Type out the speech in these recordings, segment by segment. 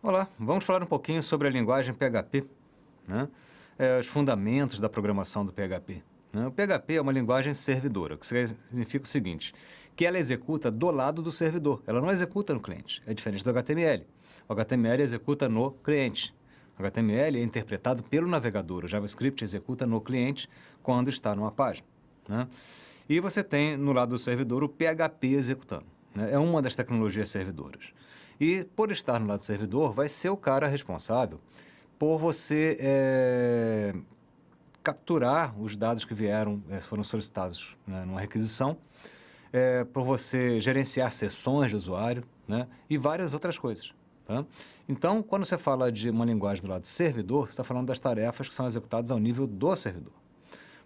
Olá, vamos falar um pouquinho sobre a linguagem PHP, né? Os fundamentos da programação do PHP. Né? O PHP é uma linguagem servidora, o que significa o seguinte, que ela executa do lado do servidor, ela não executa no cliente, é diferente do HTML. O HTML executa no cliente. O HTML é interpretado pelo navegador, o JavaScript executa no cliente quando está numa página. Né? E você tem no lado do servidor o PHP executando. Né? É uma das tecnologias servidoras. E por estar no lado do servidor, vai ser o cara responsável por você capturar os dados que foram solicitados, né, numa requisição, por você gerenciar sessões de usuário, né, e várias outras coisas. Tá? Então, quando você fala de uma linguagem do lado do servidor, você está falando das tarefas que são executadas ao nível do servidor.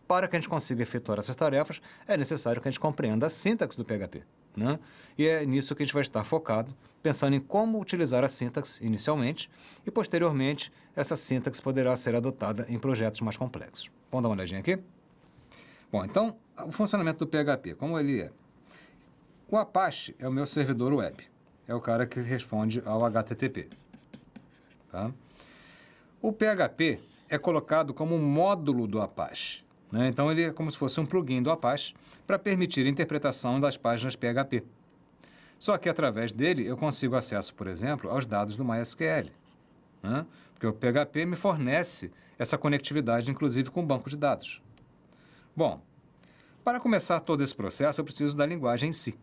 Para que a gente consiga efetuar essas tarefas, é necessário que a gente compreenda a sintaxe do PHP. Né? E é nisso que a gente vai estar focado, pensando em como utilizar a sintaxe inicialmente e, posteriormente, essa sintaxe poderá ser adotada em projetos mais complexos. Vamos dar uma olhadinha aqui? Bom, então, o funcionamento do PHP, como ele é? O Apache é o meu servidor web, é o cara que responde ao HTTP. Tá? O PHP é colocado como um módulo do Apache. Né? Então, ele é como se fosse um plugin do Apache para permitir a interpretação das páginas PHP. Só que, através dele, eu consigo acesso, por exemplo, aos dados do MySQL. Né? Porque o PHP me fornece essa conectividade, inclusive, com o banco de dados. Bom, para começar todo esse processo, eu preciso da linguagem em si.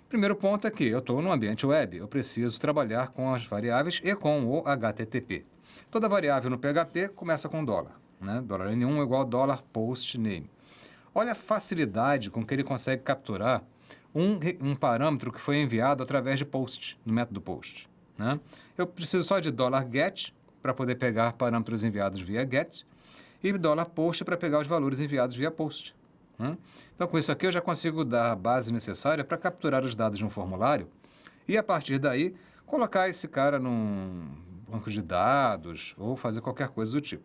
Primeiro ponto é que eu estou no ambiente web, eu preciso trabalhar com as variáveis e com o HTTP. Toda variável no PHP começa com $. Né? $N1 é igual a $postName. Olha a facilidade com que ele consegue capturar um parâmetro que foi enviado através de POST, no método POST. Né? Eu preciso só de $get para poder pegar parâmetros enviados via GET e $post para pegar os valores enviados via POST. Né? Então, com isso aqui, eu já consigo dar a base necessária para capturar os dados de um formulário e, a partir daí, colocar esse cara num banco de dados ou fazer qualquer coisa do tipo.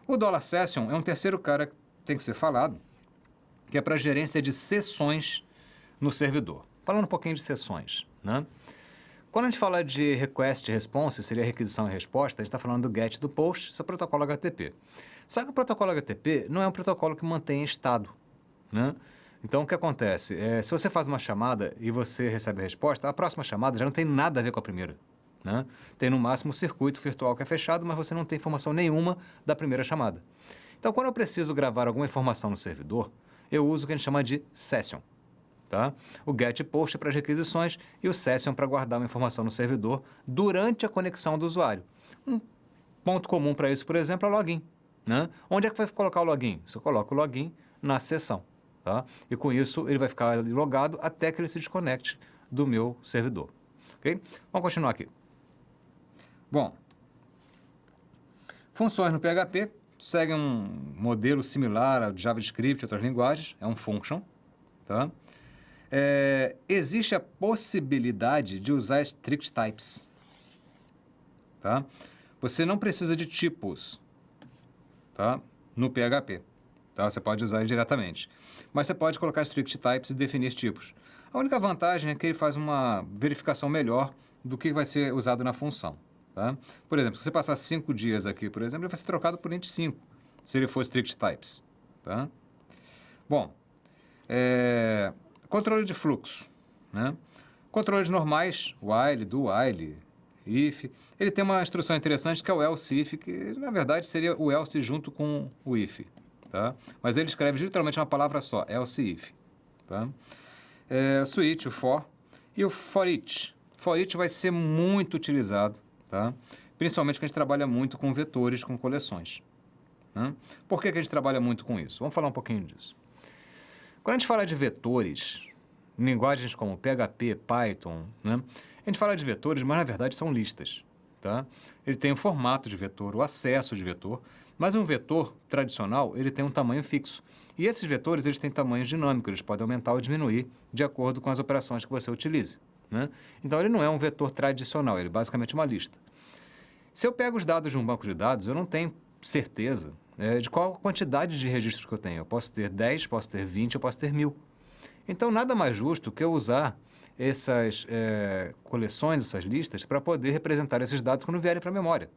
O $session é um terceiro cara que tem que ser falado, que é para gerência de sessões no servidor. Falando um pouquinho de sessões, né? Quando a gente fala de request e response, seria requisição e resposta, a gente está falando do GET e do POST, isso é o protocolo HTTP. Só que o protocolo HTTP não é um protocolo que mantém estado, né? Então, o que acontece? Se você faz uma chamada e você recebe a resposta, a próxima chamada já não tem nada a ver com a primeira. Né? Tem no máximo um circuito virtual que é fechado, mas você não tem informação nenhuma da primeira chamada. Então, quando eu preciso gravar alguma informação no servidor, eu uso o que a gente chama de session. Tá? O GET e POST é para as requisições e o session para guardar uma informação no servidor durante a conexão do usuário. Um ponto comum para isso, por exemplo, é o login. Né? Onde é que vai colocar o login? Você coloca o login na sessão. Tá? E com isso ele vai ficar logado até que ele se desconecte do meu servidor. Okay? Vamos continuar aqui. Bom, funções no PHP seguem um modelo similar ao de JavaScript e outras linguagens, é um function. Tá? Existe a possibilidade de usar strict types. Tá? Você não precisa de tipos, tá? No PHP. Tá? Você pode usar ele diretamente. Mas você pode colocar strict types e definir tipos. A única vantagem é que ele faz uma verificação melhor do que vai ser usado na função. Tá? Por exemplo, se você passar 5 dias aqui, por exemplo, ele vai ser trocado por int 5, se ele for strict types. Tá? Bom, controle de fluxo. Né? Controles normais, while, do while, if. Ele tem uma instrução interessante que é o else if, que na verdade seria o else junto com o if. Tá? Mas ele escreve literalmente uma palavra só, else if. Tá? Switch, o for, e o for each. For each vai ser muito utilizado, tá? Principalmente porque a gente trabalha muito com vetores, com coleções. Né? Por que a gente trabalha muito com isso? Vamos falar um pouquinho disso. Quando a gente fala de vetores, em linguagens como PHP, Python, né? A gente fala de vetores, mas na verdade são listas. Tá? Ele tem o formato de vetor, o acesso de vetor, mas um vetor tradicional ele tem um tamanho fixo. E esses vetores eles têm tamanhos dinâmicos, eles podem aumentar ou diminuir de acordo com as operações que você utilize. Né? Então ele não é um vetor tradicional, ele é basicamente uma lista. Se eu pego os dados de um banco de dados, eu não tenho certeza de qual quantidade de registros que eu tenho. Eu posso ter 10, posso ter 20, eu posso ter 1000. Então, nada mais justo que eu usar essas coleções, essas listas, para poder representar esses dados quando vierem para a memória.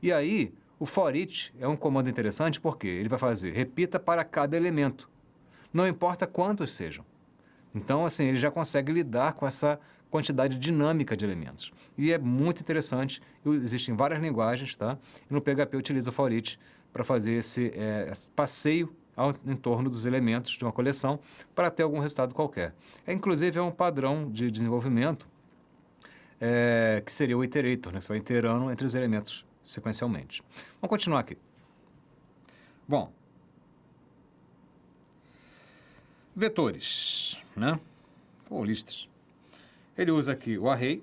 E aí, o for each é um comando interessante porque ele vai fazer repita para cada elemento, não importa quantos sejam. Então, assim, ele já consegue lidar com essa quantidade dinâmica de elementos. E é muito interessante, existem várias linguagens, tá? E no PHP utiliza o for each para fazer esse passeio em torno dos elementos de uma coleção para ter algum resultado qualquer. Inclusive, é um padrão de desenvolvimento que seria o iterator, né? Você vai iterando entre os elementos sequencialmente. Vamos continuar aqui. Bom, vetores, né? Ou listas. Ele usa aqui o array.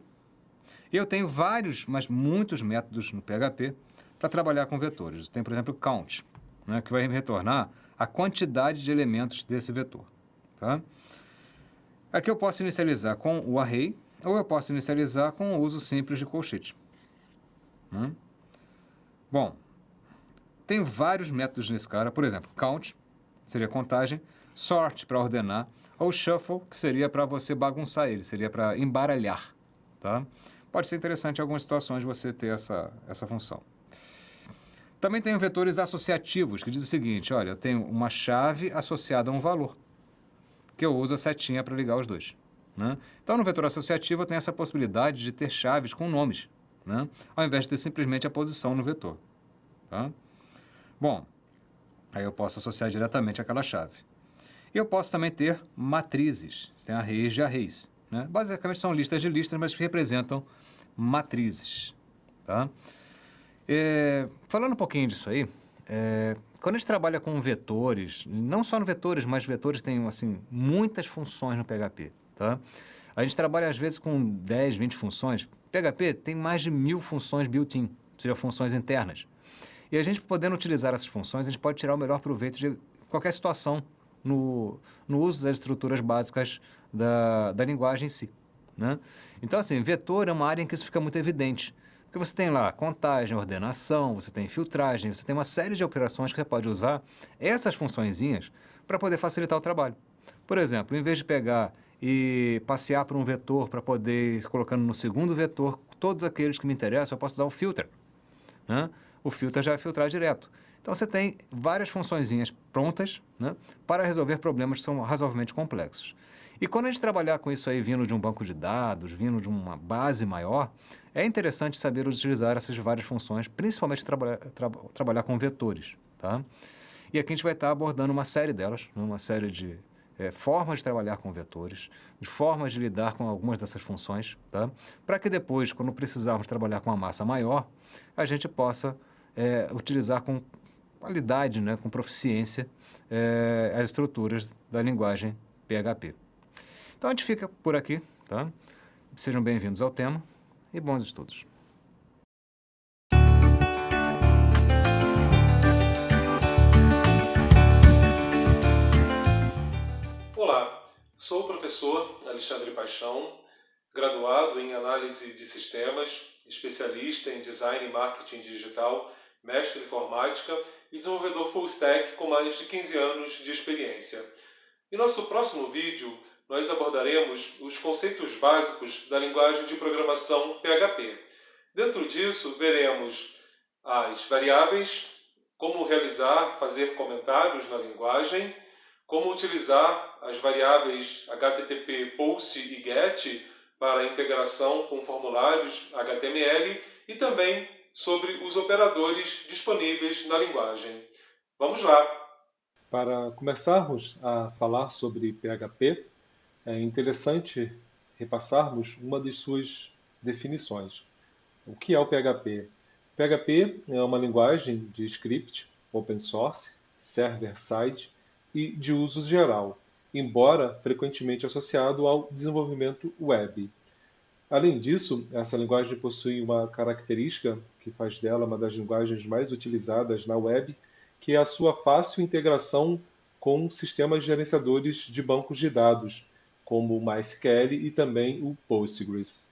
E eu tenho vários, mas muitos métodos no PHP para trabalhar com vetores. Tem, por exemplo, o count, né? Que vai me retornar a quantidade de elementos desse vetor. Tá? Aqui eu posso inicializar com o array, ou eu posso inicializar com o uso simples de colchete. Né? Bom, tem vários métodos nesse cara. Por exemplo, count, seria contagem, sort para ordenar, ou shuffle, que seria para você bagunçar ele, seria para embaralhar. Tá? Pode ser interessante em algumas situações você ter essa função. Também tem vetores associativos, que diz o seguinte, olha, eu tenho uma chave associada a um valor, que eu uso a setinha para ligar os dois. Né? Então, no vetor associativo, eu tenho essa possibilidade de ter chaves com nomes, né? Ao invés de ter simplesmente a posição no vetor. Tá? Bom, aí eu posso associar diretamente àquela chave. E eu posso também ter matrizes, você tem arrays de arrays. Né? Basicamente são listas de listas, mas que representam matrizes. Tá? Falando um pouquinho disso aí, quando a gente trabalha com vetores, não só no vetores, mas vetores têm assim, muitas funções no PHP. Tá? A gente trabalha às vezes com 10, 20 funções. PHP tem mais de 1000 funções built-in, ou seja, funções internas. E a gente podendo utilizar essas funções, a gente pode tirar o melhor proveito de qualquer situação no uso das estruturas básicas da linguagem em si. Né? Então, assim, vetor é uma área em que isso fica muito evidente. Porque você tem lá contagem, ordenação, você tem filtragem, você tem uma série de operações que você pode usar essas funçõezinhas para poder facilitar o trabalho. Por exemplo, em vez de pegar e passear por um vetor para poder ir colocando no segundo vetor todos aqueles que me interessam, eu posso dar um filter. Né? O filter já vai filtrar direto. Então, você tem várias funçõezinhas prontas, né, para resolver problemas que são razoavelmente complexos. E quando a gente trabalhar com isso aí vindo de um banco de dados, vindo de uma base maior, é interessante saber utilizar essas várias funções, principalmente trabalhar com vetores. Tá? E aqui a gente vai estar abordando uma série delas, uma série de formas de trabalhar com vetores, de formas de lidar com algumas dessas funções, tá? Para que depois, quando precisarmos trabalhar com uma massa maior, a gente possa utilizar com qualidade, né, com proficiência, as estruturas da linguagem PHP. Então, a gente fica por aqui, tá? Sejam bem-vindos ao tema e bons estudos. Olá, sou o professor Alexandre Paixão, graduado em Análise de Sistemas, especialista em Design e Marketing Digital, mestre em Informática e desenvolvedor full stack com mais de 15 anos de experiência. Em nosso próximo vídeo, nós abordaremos os conceitos básicos da linguagem de programação PHP. Dentro disso, veremos as variáveis, como realizar, fazer comentários na linguagem, como utilizar as variáveis HTTP, POST e GET para a integração com formulários HTML e também sobre os operadores disponíveis na linguagem. Vamos lá! Para começarmos a falar sobre PHP, é interessante repassarmos uma de suas definições. O que é o PHP? PHP é uma linguagem de script open source, server-side e de uso geral, embora frequentemente associado ao desenvolvimento web. Além disso, essa linguagem possui uma característica que faz dela uma das linguagens mais utilizadas na web, que é a sua fácil integração com sistemas gerenciadores de bancos de dados, como o MySQL e também o Postgres.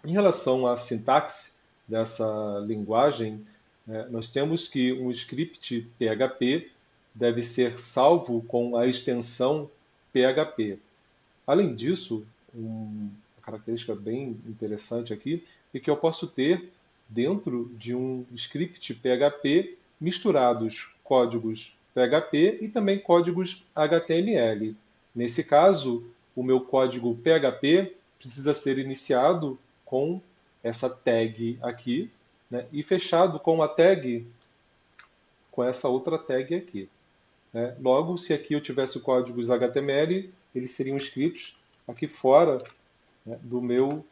Em relação à sintaxe dessa linguagem, né? Nós temos que um script PHP deve ser salvo com a extensão PHP. Além disso, uma característica bem interessante aqui é que eu posso ter dentro de um script PHP misturados códigos PHP e também códigos HTML. Nesse caso, o meu código PHP precisa ser iniciado com essa tag aqui, né, e fechado com a tag, com essa outra tag aqui, né? Logo, se aqui eu tivesse códigos HTML, eles seriam escritos aqui fora, né, do meu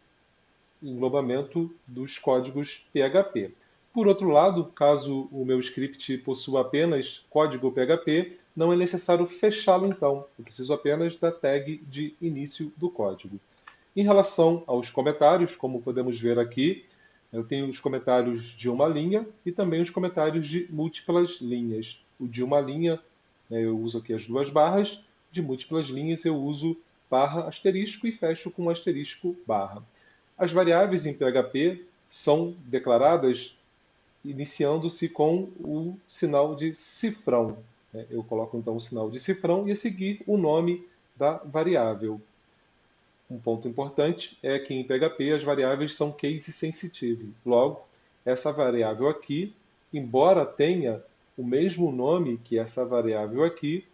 englobamento dos códigos PHP. Por outro lado, caso o meu script possua apenas código PHP, não é necessário fechá-lo então. Eu preciso apenas da tag de início do código. Em relação aos comentários, como podemos ver aqui, eu tenho os comentários de uma linha e também os comentários de múltiplas linhas. O de uma linha, né, eu uso aqui as duas barras, de múltiplas linhas eu uso barra asterisco e fecho com asterisco barra. As variáveis em PHP são declaradas iniciando-se com o sinal de cifrão, né? Eu coloco então o sinal de cifrão e a seguir o nome da variável. Um ponto importante é que em PHP as variáveis são case sensitive. Logo, essa variável aqui, embora tenha o mesmo nome que essa variável aqui,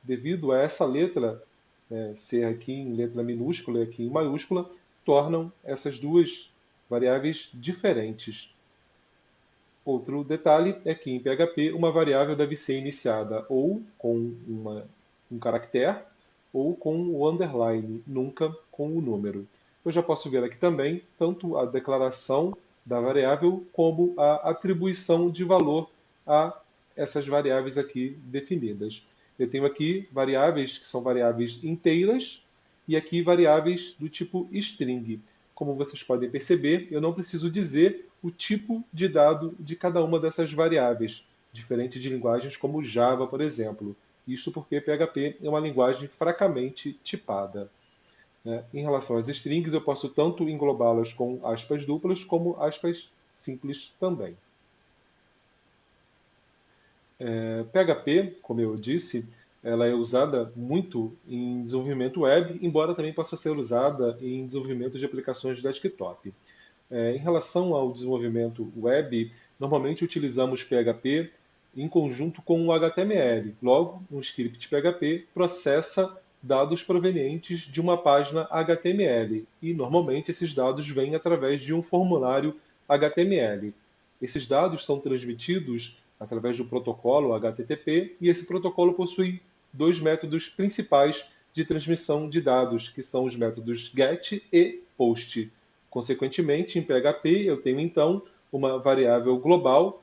devido a essa letra ser aqui em letra minúscula e aqui em maiúscula, tornam essas duas variáveis diferentes. Outro detalhe é que em PHP uma variável deve ser iniciada ou com um caractere ou com o underline, nunca com o número. Eu já posso ver aqui também tanto a declaração da variável como a atribuição de valor a essas variáveis aqui definidas. Eu tenho aqui variáveis que são variáveis inteiras e aqui variáveis do tipo string. Como vocês podem perceber, eu não preciso dizer o tipo de dado de cada uma dessas variáveis, diferente de linguagens como Java, por exemplo. Isso porque PHP é uma linguagem fracamente tipada, né? Em relação às strings, eu posso tanto englobá-las com aspas duplas como aspas simples também. PHP, como eu disse, ela é usada muito em desenvolvimento web, embora também possa ser usada em desenvolvimento de aplicações de desktop. Em relação ao desenvolvimento web, normalmente utilizamos PHP em conjunto com o HTML. Logo, um script PHP processa dados provenientes de uma página HTML e normalmente esses dados vêm através de um formulário HTML. Esses dados são transmitidos através do protocolo HTTP e esse protocolo possui dois métodos principais de transmissão de dados, que são os métodos GET e POST. Consequentemente, em PHP eu tenho então uma variável global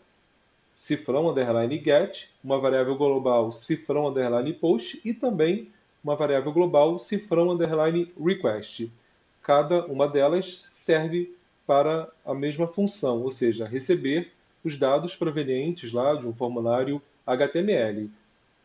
cifrão underline get, uma variável global cifrão underline post e também uma variável global cifrão underline request. Cada uma delas serve para a mesma função, ou seja, receber os dados provenientes lá de um formulário HTML.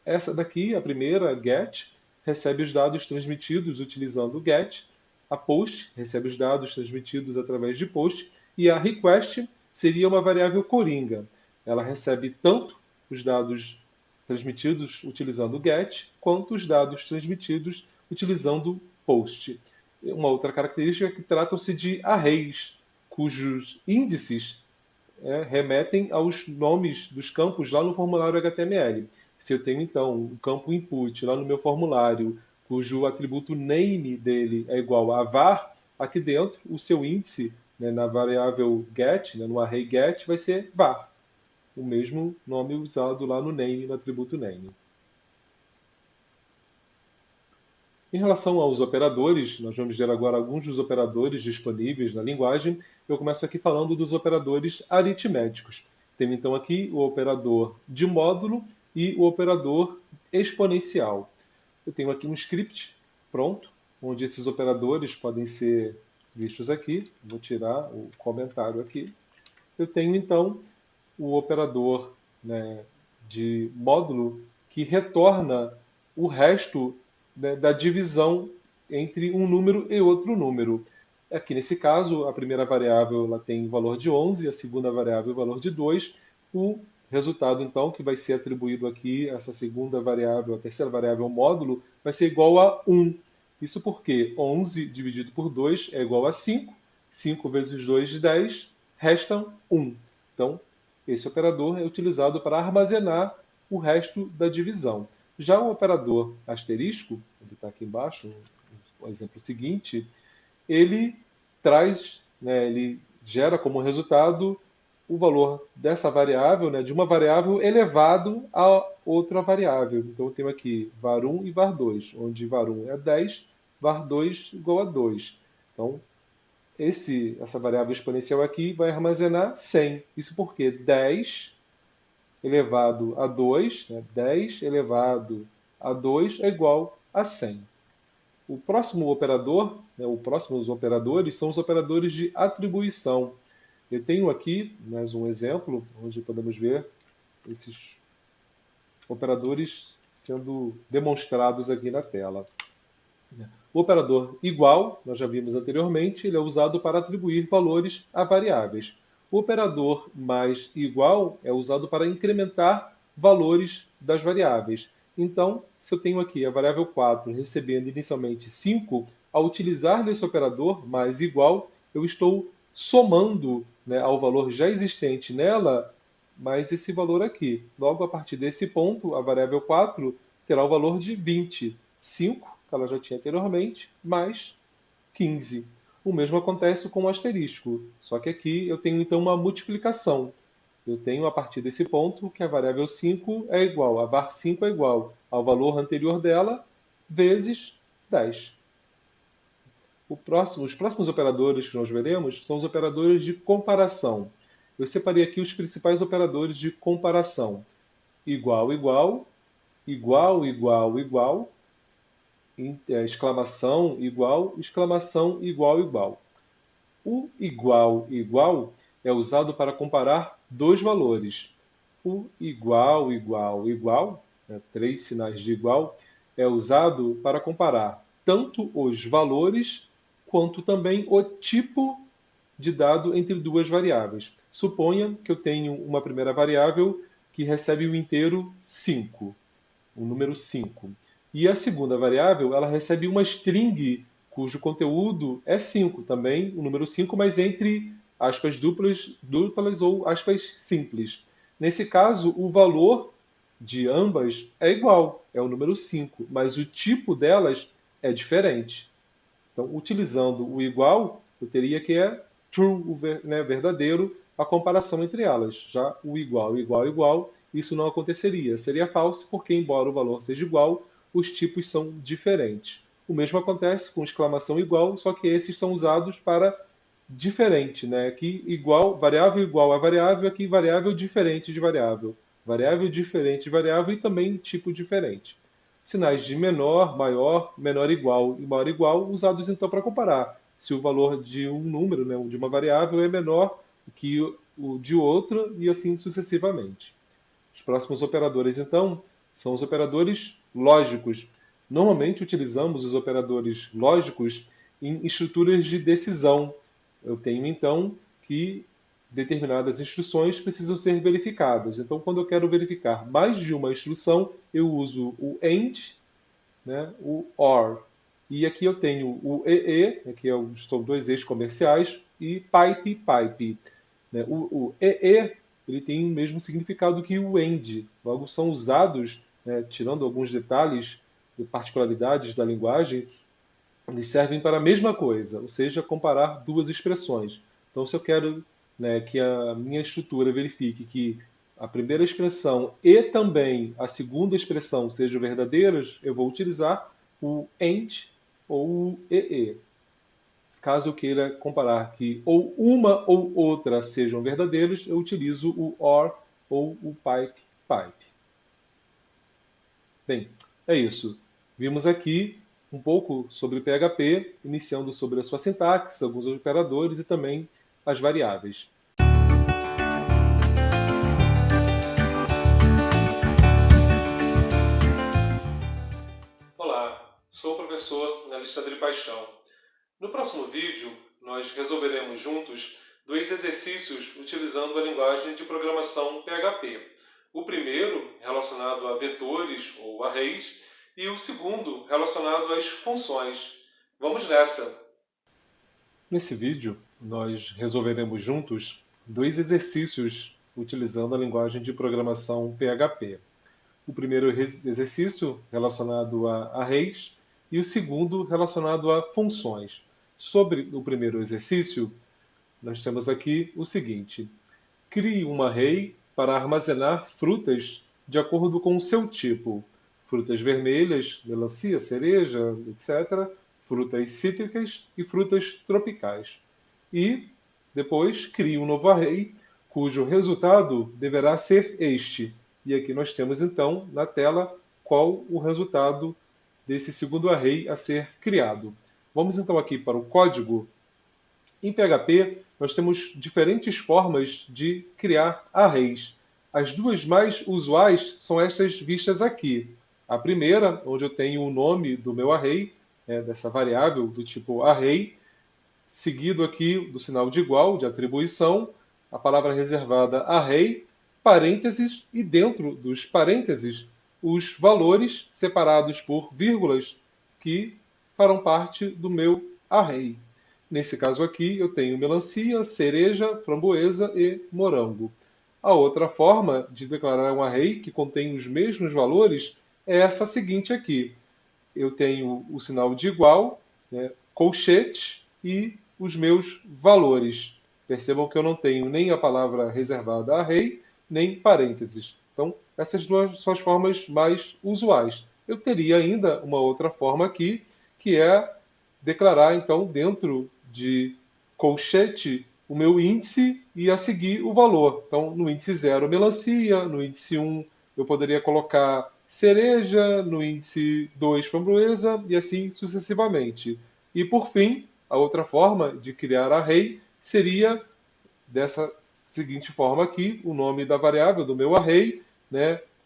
Essa daqui, a primeira, get, recebe os dados transmitidos utilizando o get, a post recebe os dados transmitidos através de post e a request seria uma variável coringa. Ela recebe tanto os dados transmitidos utilizando o get, quanto os dados transmitidos utilizando post. Uma outra característica é que tratam-se de arrays, cujos índices remetem aos nomes dos campos lá no formulário HTML. Se eu tenho, então, um campo input lá no meu formulário, cujo atributo name dele é igual a var, aqui dentro o seu índice, né, na variável get, né, no array get, vai ser var. O mesmo nome usado lá no name, no atributo name. Em relação aos operadores, nós vamos ver agora alguns dos operadores disponíveis na linguagem. Eu começo aqui falando dos operadores aritméticos. Tenho então aqui o operador de módulo e o operador exponencial. Eu tenho aqui um script pronto, onde esses operadores podem ser vistos aqui. Vou tirar o comentário aqui. Eu tenho então o operador, né, de módulo que retorna o resto, né, da divisão entre um número e outro número. Aqui nesse caso, a primeira variável ela tem o valor de 11, a segunda variável o valor de 2. O resultado, então, que vai ser atribuído aqui, essa segunda variável, a terceira variável módulo, vai ser igual a 1. Isso porque 11 dividido por 2 é igual a 5. 5 vezes 2, 10, restam 1. Então, esse operador é utilizado para armazenar o resto da divisão. Já o operador asterisco, ele está aqui embaixo, o exemplo seguinte, ele traz, né, ele gera como resultado o valor dessa variável, né, de uma variável elevado a outra variável. Então eu tenho aqui var1 e var2, onde var1 é 10, var2 igual a 2. Então, essa variável exponencial aqui vai armazenar 100. Isso porque 10 elevado a 2, né, 10 elevado a 2 é igual a 100. O próximo operador, né, os próximos operadores são os operadores de atribuição. Eu tenho aqui mais um exemplo, onde podemos ver esses operadores sendo demonstrados aqui na tela. O operador igual, nós já vimos anteriormente, ele é usado para atribuir valores a variáveis. O operador mais igual é usado para incrementar valores das variáveis. Então, se eu tenho aqui a variável 4 recebendo inicialmente 5, ao utilizar nesse operador mais igual, eu estou somando, né, ao valor já existente nela, mais esse valor aqui. Logo, a partir desse ponto, a variável 4 terá o valor de 20. 5, que ela já tinha anteriormente, mais 15. O mesmo acontece com o asterisco, só que aqui eu tenho então uma multiplicação. Eu tenho a partir desse ponto que a variável 5 é igual, a var 5 é igual ao valor anterior dela, vezes 10. Os próximos operadores que nós veremos são os operadores de comparação. Eu separei aqui os principais operadores de comparação. Igual, igual, igual, igual, igual, exclamação, igual, exclamação, igual, igual. O igual, igual é usado para comparar dois valores. O igual, igual, igual, né, 3 sinais de igual, é usado para comparar tanto os valores quanto também o tipo de dado entre duas variáveis. Suponha que eu tenho uma primeira variável que recebe o inteiro 5, o número 5. E a segunda variável, ela recebe uma string cujo conteúdo é 5 também, o número 5, mas entre aspas duplas ou aspas simples. Nesse caso, o valor de ambas é igual, é o número 5, mas o tipo delas é diferente. Então, utilizando o igual, eu teria que é true, né, verdadeiro, a comparação entre elas. Já o igual, igual, igual, isso não aconteceria. Seria falso, porque embora o valor seja igual, os tipos são diferentes. O mesmo acontece com exclamação igual, só que esses são usados para diferente, né? Aqui variável igual a variável, aqui variável diferente de variável diferente e também tipo diferente. Sinais de menor, maior, menor igual e maior igual, usados então para comparar se o valor de um número, né, de uma variável, é menor que o de outra e assim sucessivamente. Os próximos operadores, então, são os operadores lógicos. Normalmente utilizamos os operadores lógicos em estruturas de decisão. Eu tenho, então, que determinadas instruções precisam ser verificadas. Então, quando eu quero verificar mais de uma instrução, eu uso o AND, né, o OR. E aqui eu tenho o EE, que são dois E's comerciais, e pipe, pipe. Né? O EE ele tem o mesmo significado que o AND. Logo, são usados, né, tirando alguns detalhes e particularidades da linguagem, eles servem para a mesma coisa, ou seja, comparar duas expressões. Então, se eu quero, né, que a minha estrutura verifique que a primeira expressão e também a segunda expressão sejam verdadeiras, eu vou utilizar o AND ou o EE. Caso eu queira comparar que ou uma ou outra sejam verdadeiros, eu utilizo o OR ou o pipe, pipe. Bem, é isso. Vimos aqui um pouco sobre PHP, iniciando sobre a sua sintaxe, alguns operadores e também as variáveis. Olá, sou o professor Alexandre Paixão. No próximo vídeo, nós resolveremos juntos dois exercícios utilizando a linguagem de programação PHP. O primeiro relacionado a vetores ou arrays e o segundo relacionado às funções. Vamos nessa! Nesse vídeo, nós resolveremos juntos dois exercícios utilizando a linguagem de programação PHP. O primeiro exercício relacionado a arrays e o segundo relacionado a funções. Sobre o primeiro exercício, nós temos aqui o seguinte: crie um array para armazenar frutas de acordo com o seu tipo. Frutas vermelhas, melancia, cereja, etc. Frutas cítricas e frutas tropicais. E depois crie um novo array, cujo resultado deverá ser este. E aqui nós temos então na tela qual o resultado desse segundo array a ser criado. Vamos então aqui para o código. Em PHP, nós temos diferentes formas de criar arrays. As duas mais usuais são estas vistas aqui. A primeira, onde eu tenho o nome do meu array, dessa variável do tipo array, seguido aqui do sinal de igual, de atribuição, a palavra reservada array, parênteses, e dentro dos parênteses, os valores separados por vírgulas que farão parte do meu array. Nesse caso aqui, eu tenho melancia, cereja, framboesa e morango. A outra forma de declarar um array que contém os mesmos valores é essa seguinte aqui. Eu tenho o sinal de igual, colchete e os meus valores. Percebam que eu não tenho nem a palavra reservada array, nem parênteses. Então, essas duas são as formas mais usuais. Eu teria ainda uma outra forma aqui, que é declarar, então, dentro de colchete, o meu índice e a seguir o valor. Então, no índice 0, melancia, no índice 1, eu poderia colocar cereja, no índice 2, framboesa, e assim sucessivamente. E, por fim, a outra forma de criar array seria dessa seguinte forma aqui, o nome da variável do meu array,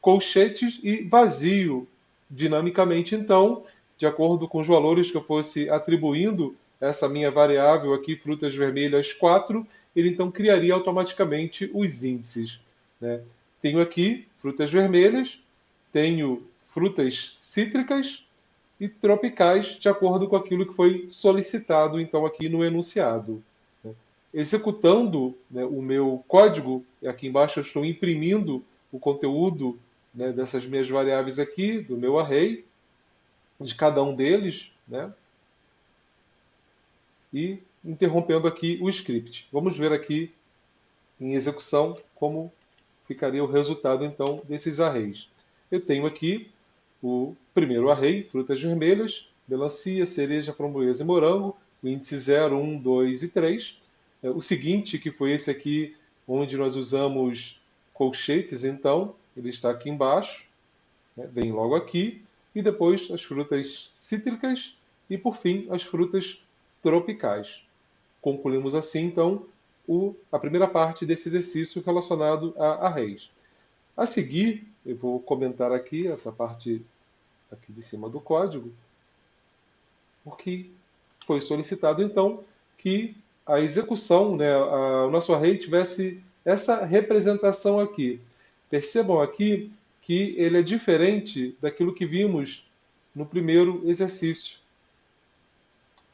colchetes e vazio. Dinamicamente, então, de acordo com os valores que eu fosse atribuindo essa minha variável aqui, frutas vermelhas 4, ele então criaria automaticamente os índices. Tenho aqui frutas vermelhas, tenho frutas cítricas e tropicais, de acordo com aquilo que foi solicitado então aqui no enunciado. Executando o meu código, aqui embaixo eu estou imprimindo o conteúdo dessas minhas variáveis aqui, do meu array, de cada um deles, e interrompendo aqui o script. Vamos ver aqui em execução como ficaria o resultado então desses arrays. Eu tenho aqui o primeiro array, frutas vermelhas, melancia, cereja, framboesa e morango, o índice 0, 1, 2 e 3. O seguinte, que foi esse aqui, onde nós usamos colchetes, então, ele está aqui embaixo, vem logo aqui, e depois as frutas cítricas e, por fim, as frutas tropicais. Concluímos assim, então, a primeira parte desse exercício relacionado a arrays. A seguir, eu vou comentar aqui essa parte aqui de cima do código, porque foi solicitado, então, que a execução, o nosso array tivesse essa representação aqui. Percebam aqui que ele é diferente daquilo que vimos no primeiro exercício.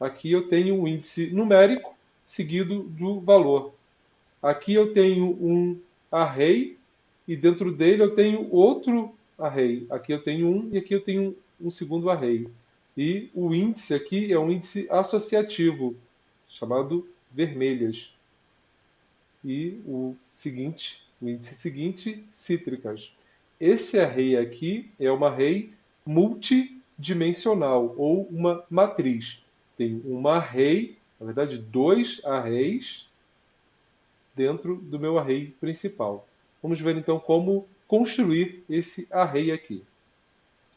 Aqui eu tenho um índice numérico seguido do valor. Aqui eu tenho um array e dentro dele eu tenho outro array. Aqui eu tenho um e aqui eu tenho um segundo array. E o índice aqui é um índice associativo, chamado vermelhas. E o índice seguinte, cítricas. Esse array aqui é um array multidimensional, ou uma matriz. Tem um array, na verdade, dois arrays dentro do meu array principal. Vamos ver então como construir esse array aqui.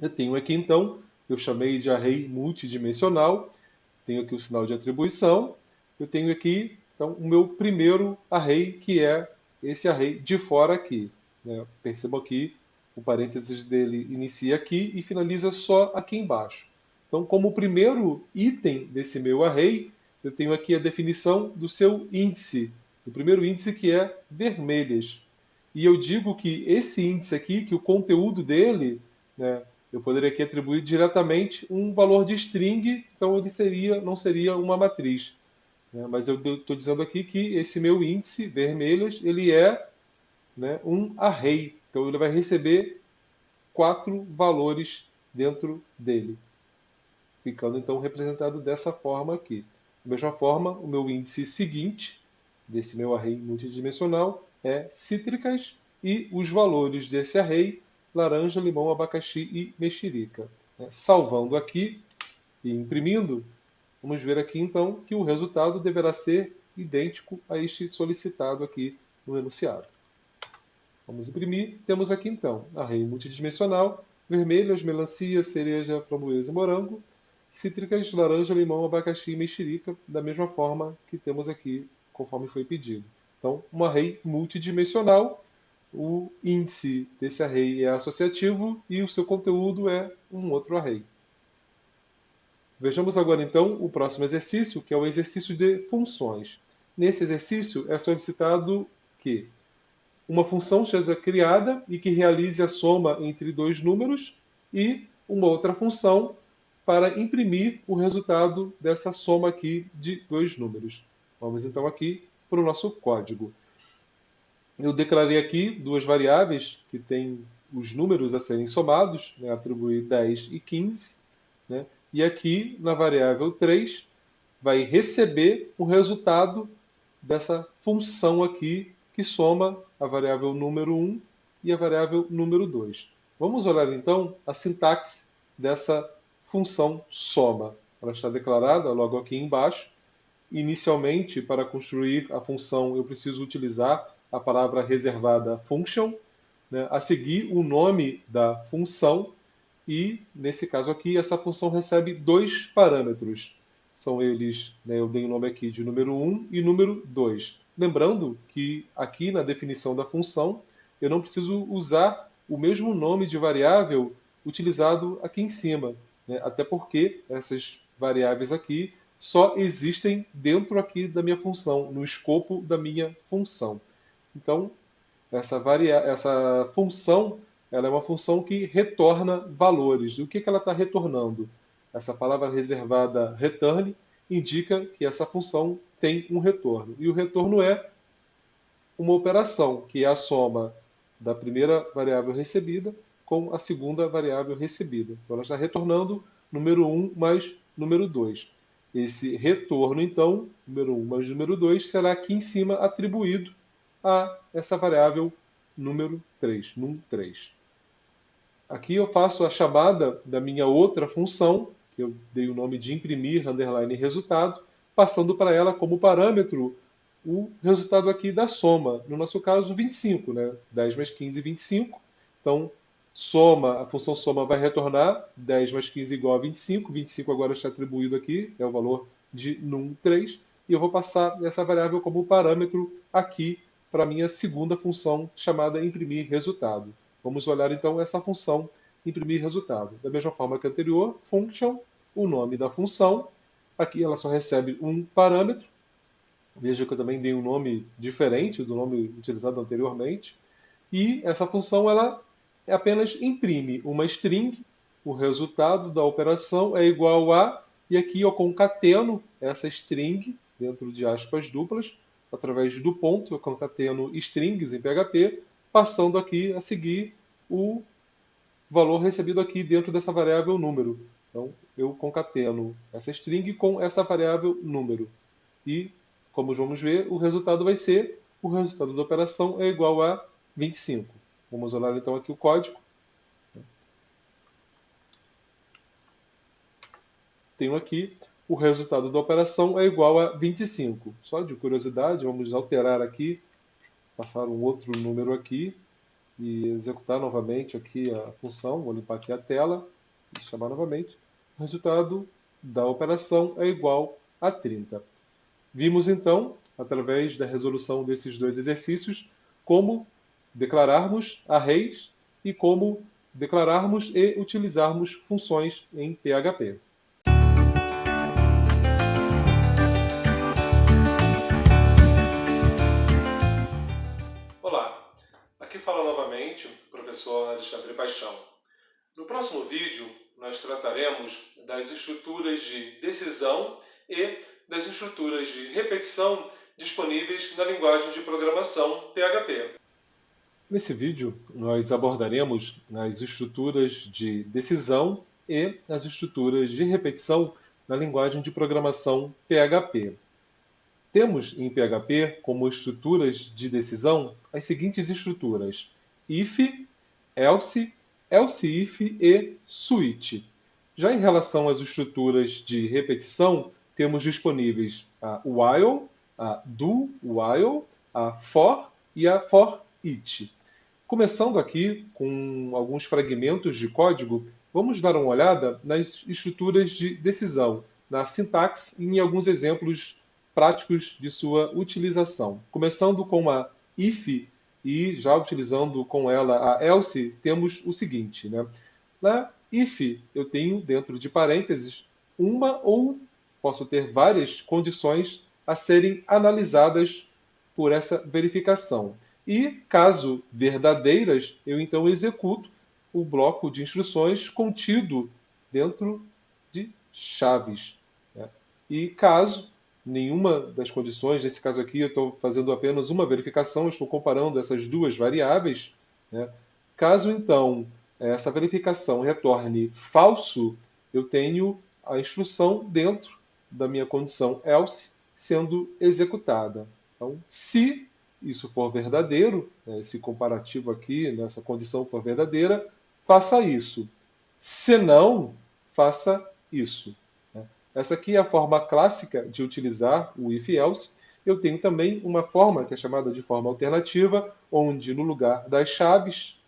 Eu tenho aqui então, eu chamei de array multidimensional, tenho aqui o sinal de atribuição, eu tenho aqui então o meu primeiro array, que é esse array de fora aqui. Percebam aqui, o parênteses dele inicia aqui e finaliza só aqui embaixo. Então, como primeiro item desse meu array, eu tenho aqui a definição do seu índice o primeiro índice, que é vermelhas. E eu digo que esse índice aqui, que o conteúdo dele, né, eu poderia aqui atribuir diretamente um valor de string, então ele não seria uma matriz. Né? Mas eu estou dizendo aqui que esse meu índice, vermelhas, ele é, né, um array. Então ele vai receber 4 valores dentro dele, ficando então representado dessa forma aqui. Da mesma forma, o meu índice seguinte, desse meu array multidimensional, é cítricas, e os valores desse array, laranja, limão, abacaxi e mexerica. Salvando aqui e imprimindo, vamos ver aqui então que o resultado deverá ser idêntico a este solicitado aqui no enunciado. Vamos imprimir, temos aqui então array multidimensional, vermelhas, melancia, cereja, framboesa e morango, cítricas, laranja, limão, abacaxi e mexerica, da mesma forma que temos aqui, conforme foi pedido. Então, um array multidimensional, o índice desse array é associativo e o seu conteúdo é um outro array. Vejamos agora então o próximo exercício, que é o exercício de funções. Nesse exercício é solicitado que uma função seja criada e que realize a soma entre 2 números, e uma outra função para imprimir o resultado dessa soma aqui de 2 números. Vamos então aqui para o nosso código. Eu declarei aqui 2 variáveis que têm os números a serem somados, né, atribuir 10 e 15. Né, e aqui na variável 3 vai receber o resultado dessa função aqui que soma a variável número 1 e a variável número 2. Vamos olhar então a sintaxe dessa função soma. Ela está declarada logo aqui embaixo. Inicialmente, para construir a função, eu preciso utilizar a palavra reservada function, né, a seguir o nome da função, e nesse caso aqui essa função recebe 2 parâmetros. São eles, né, eu dei o nome aqui de número 1 e número 2. Lembrando que aqui na definição da função eu não preciso usar o mesmo nome de variável utilizado aqui em cima, né, até porque essas variáveis aqui só existem dentro aqui da minha função, no escopo da minha função. Então, essa função, ela é uma função que retorna valores. E o que ela está retornando? Essa palavra reservada return indica que essa função tem um retorno. E o retorno é uma operação, que é a soma da primeira variável recebida com a segunda variável recebida. Então, ela está retornando número 1 mais número 2. Esse retorno, então, número 1 mais número 2, será aqui em cima atribuído a essa variável número 3, num3. Aqui eu faço a chamada da minha outra função, que eu dei o nome de imprimir, underline resultado, passando para ela como parâmetro o resultado aqui da soma. No nosso caso, 25, né? 10 mais 15, 25. Então, a função soma vai retornar 10 mais 15 igual a 25. 25 agora está atribuído aqui, é o valor de num3. E eu vou passar essa variável como parâmetro aqui para a minha segunda função, chamada imprimir resultado. Vamos olhar então essa função imprimir resultado. Da mesma forma que a anterior, function, o nome da função. Aqui ela só recebe um parâmetro. Veja que eu também dei um nome diferente do nome utilizado anteriormente. E essa função ela apenas imprime uma string. O resultado da operação é igual a, e aqui eu concateno essa string dentro de aspas duplas, através do ponto, eu concateno strings em PHP, passando aqui a seguir o valor recebido aqui dentro dessa variável número. Então, eu concateno essa string com essa variável número. E, como vamos ver, o resultado vai ser, o resultado da operação é igual a 25. Vamos olhar então aqui o código. Tenho aqui, o resultado da operação é igual a 25. Só de curiosidade, vamos alterar aqui, passar um outro número aqui e executar novamente aqui a função. Vou limpar aqui a tela e chamar novamente. O resultado da operação é igual a 30. Vimos então, através da resolução desses 2 exercícios, como declararmos arrays e como declararmos e utilizarmos funções em PHP. Paixão. No próximo vídeo, nós trataremos das estruturas de decisão e das estruturas de repetição disponíveis na linguagem de programação PHP. Nesse vídeo, nós abordaremos as estruturas de decisão e as estruturas de repetição na linguagem de programação PHP. Temos em PHP como estruturas de decisão as seguintes estruturas: if, else, else if e switch. Já em relação às estruturas de repetição, temos disponíveis a while, a do while, a for e a for each. Começando aqui com alguns fragmentos de código, vamos dar uma olhada nas estruturas de decisão, na sintaxe e em alguns exemplos práticos de sua utilização. Começando com a if e já utilizando com ela a else, temos o seguinte, né? Na if, eu tenho dentro de parênteses uma ou posso ter várias condições a serem analisadas por essa verificação. E, caso verdadeiras, eu então executo o bloco de instruções contido dentro de chaves. Né? E caso nenhuma das condições, nesse caso aqui eu estou fazendo apenas uma verificação, eu estou comparando essas duas variáveis, né? Caso então essa verificação retorne falso, eu tenho a instrução dentro da minha condição else sendo executada. Então, se isso for verdadeiro, esse comparativo aqui, nessa condição for verdadeira, faça isso. Se não, faça isso. Essa aqui é a forma clássica de utilizar o if-else. Eu tenho também uma forma que é chamada de forma alternativa, onde no lugar das chaves,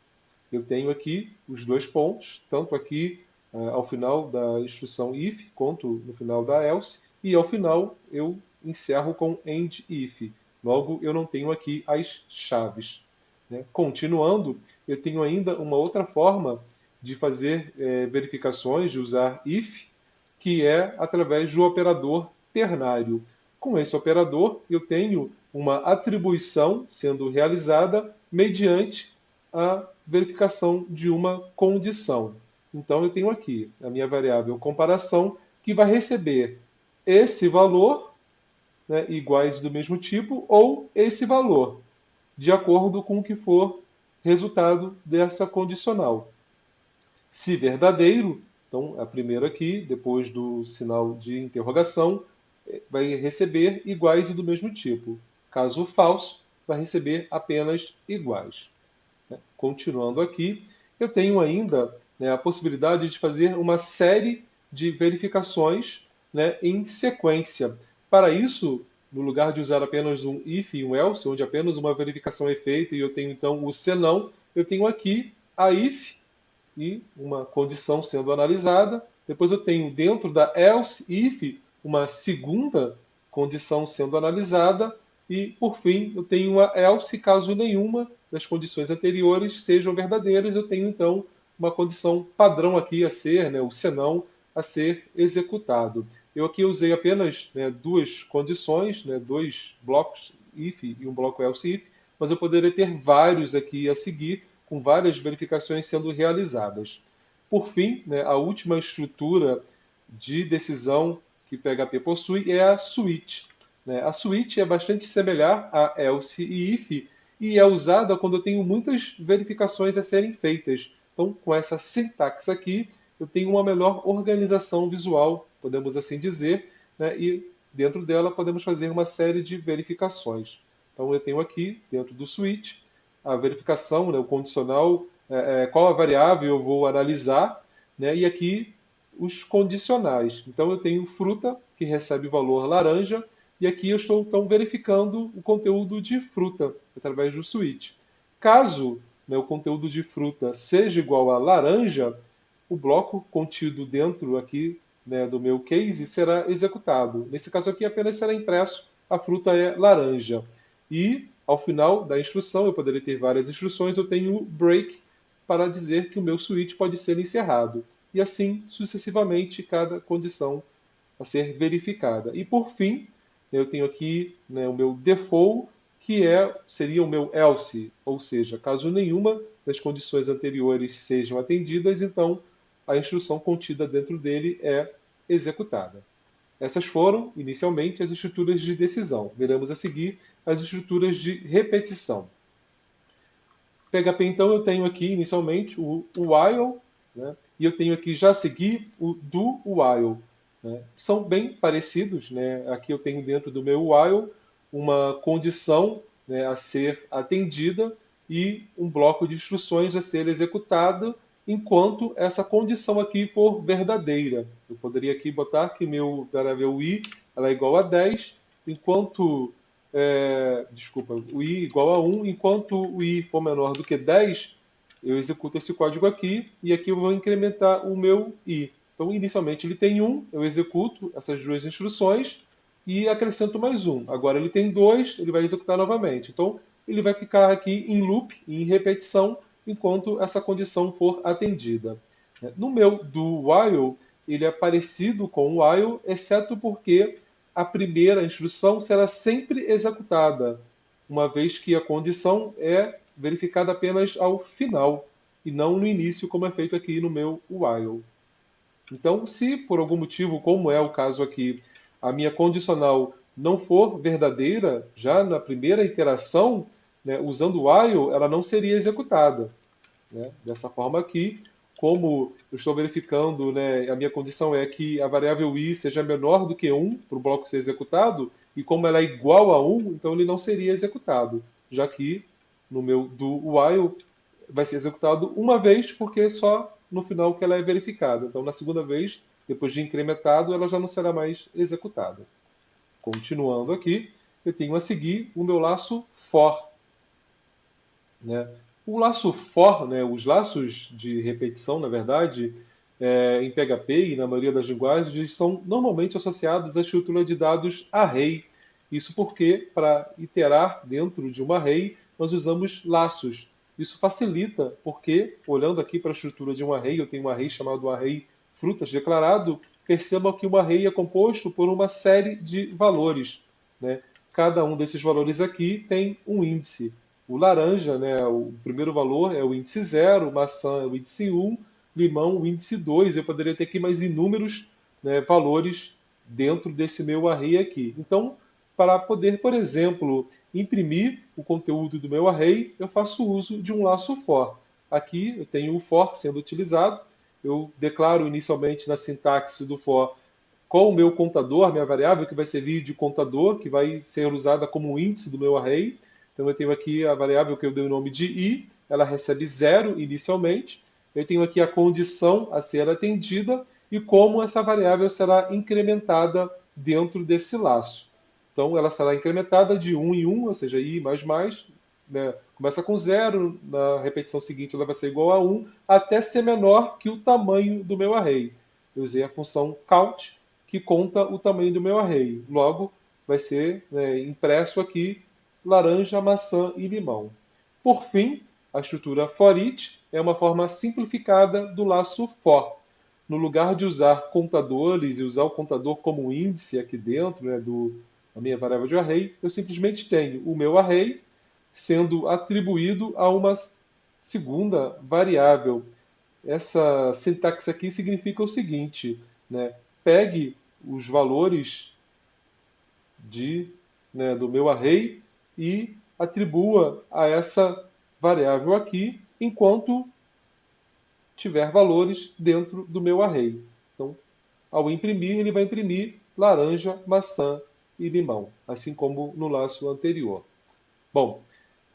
eu tenho aqui os dois pontos, tanto aqui ao final da instrução if, quanto no final da else, e ao final eu encerro com end if. Logo, eu não tenho aqui as chaves. Né? Continuando, eu tenho ainda uma outra forma de fazer verificações, de usar if, que é através do operador ternário. Com esse operador, eu tenho uma atribuição sendo realizada mediante a verificação de uma condição. Então, eu tenho aqui a minha variável comparação, que vai receber esse valor, né, iguais do mesmo tipo, ou esse valor, de acordo com o que for resultado dessa condicional. Se verdadeiro, então a primeira aqui, depois do sinal de interrogação, vai receber iguais e do mesmo tipo. Caso falso, vai receber apenas iguais. Continuando aqui, eu tenho ainda a possibilidade de fazer uma série de verificações em sequência. Para isso, no lugar de usar apenas um if e um else, onde apenas uma verificação é feita e eu tenho então o senão, eu tenho aqui a if e uma condição sendo analisada. Depois eu tenho dentro da else if uma segunda condição sendo analisada. E, por fim, eu tenho uma else caso nenhuma das condições anteriores sejam verdadeiras. Eu tenho, então, uma condição padrão aqui a ser, o senão, a ser executado. Eu aqui usei apenas duas condições, dois blocos if e um bloco else if, mas eu poderia ter vários aqui a seguir, com várias verificações sendo realizadas. Por fim, a última estrutura de decisão que PHP possui é a switch. A switch é bastante semelhante a else e if e é usada quando eu tenho muitas verificações a serem feitas. Então, com essa sintaxe aqui, eu tenho uma melhor organização visual, podemos assim dizer, e dentro dela podemos fazer uma série de verificações. Então, eu tenho aqui, dentro do switch, a verificação, o condicional, qual a variável eu vou analisar, e aqui os condicionais. Então, eu tenho fruta, que recebe o valor laranja, e aqui eu estou, então, verificando o conteúdo de fruta, através do switch. Caso o conteúdo de fruta seja igual a laranja, o bloco contido dentro aqui do meu case será executado. Nesse caso aqui, apenas será impresso a fruta é laranja. E, ao final da instrução, eu poderia ter várias instruções, eu tenho o break para dizer que o meu switch pode ser encerrado. E assim, sucessivamente, cada condição a ser verificada. E, por fim, eu tenho aqui o meu default, que seria o meu else, ou seja, caso nenhuma das condições anteriores sejam atendidas, então a instrução contida dentro dele é executada. Essas foram, inicialmente, as estruturas de decisão. Veremos a seguir as estruturas de repetição. PHP, então, eu tenho aqui, inicialmente, o while, né? E eu tenho aqui, já a seguir, o do while. Né? São bem parecidos. Né? Aqui eu tenho dentro do meu while uma condição, né, a ser atendida e um bloco de instruções a ser executado enquanto essa condição aqui for verdadeira. Eu poderia aqui botar que meu variável i ela é igual a 10, enquanto o i igual a 1, enquanto o i for menor do que 10, eu executo esse código aqui e aqui eu vou incrementar o meu i. Então, inicialmente ele tem 1, eu executo essas duas instruções e acrescento mais 1. Agora ele tem 2, ele vai executar novamente. Então, ele vai ficar aqui em loop, em repetição, enquanto essa condição for atendida. No meu do while, ele é parecido com o while, exceto porque a primeira instrução será sempre executada, uma vez que a condição é verificada apenas ao final, e não no início, como é feito aqui no meu while. Então, se por algum motivo, como é o caso aqui, a minha condicional não for verdadeira, já na primeira iteração, né, usando o while, ela não seria executada. Né? Dessa forma aqui, como eu estou verificando, né, a minha condição é que a variável i seja menor do que 1 para o bloco ser executado, e como ela é igual a 1, então ele não seria executado, já que no meu do while vai ser executado uma vez, porque só no final que ela é verificada. Então, na segunda vez, depois de incrementado, ela já não será mais executada. Continuando aqui, eu tenho a seguir o meu laço for. Né? O laço for, né, os laços de repetição, na verdade, em PHP e na maioria das linguagens, são normalmente associados à estrutura de dados array. Isso porque, para iterar dentro de uma array, nós usamos laços. Isso facilita, porque, olhando aqui para a estrutura de um array, eu tenho um array chamado array frutas declarado, percebam que um array é composto por uma série de valores. Né? Cada um desses valores aqui tem um índice. O laranja, né, o primeiro valor é o índice 0, maçã é o índice 1, limão o índice 2. Eu poderia ter aqui mais inúmeros, né, valores dentro desse meu array aqui. Então, para poder, por exemplo, imprimir o conteúdo do meu array, eu faço uso de um laço for. Aqui eu tenho o for sendo utilizado. Eu declaro inicialmente na sintaxe do for qual o meu contador, minha variável, que vai servir de contador, que vai ser usada como índice do meu array. Então eu tenho aqui a variável que eu dei o nome de i, ela recebe 0 inicialmente. Eu tenho aqui a condição a ser atendida e como essa variável será incrementada dentro desse laço. Então ela será incrementada de 1 em 1, ou seja, i mais mais, né? Começa com 0, na repetição seguinte ela vai ser igual a 1, até ser menor que o tamanho do meu array. Eu usei a função count, que conta o tamanho do meu array. Logo, vai ser, né, impresso aqui laranja, maçã e limão. Por fim, a estrutura for each é uma forma simplificada do laço for. No lugar de usar contadores e usar o contador como índice aqui dentro, né, da minha variável de array, eu simplesmente tenho o meu array sendo atribuído a uma segunda variável. Essa sintaxe aqui significa o seguinte, né, pegue os valores do meu array e atribua a essa variável aqui enquanto tiver valores dentro do meu array. Então, ao imprimir, ele vai imprimir laranja, maçã e limão, assim como no laço anterior. Bom,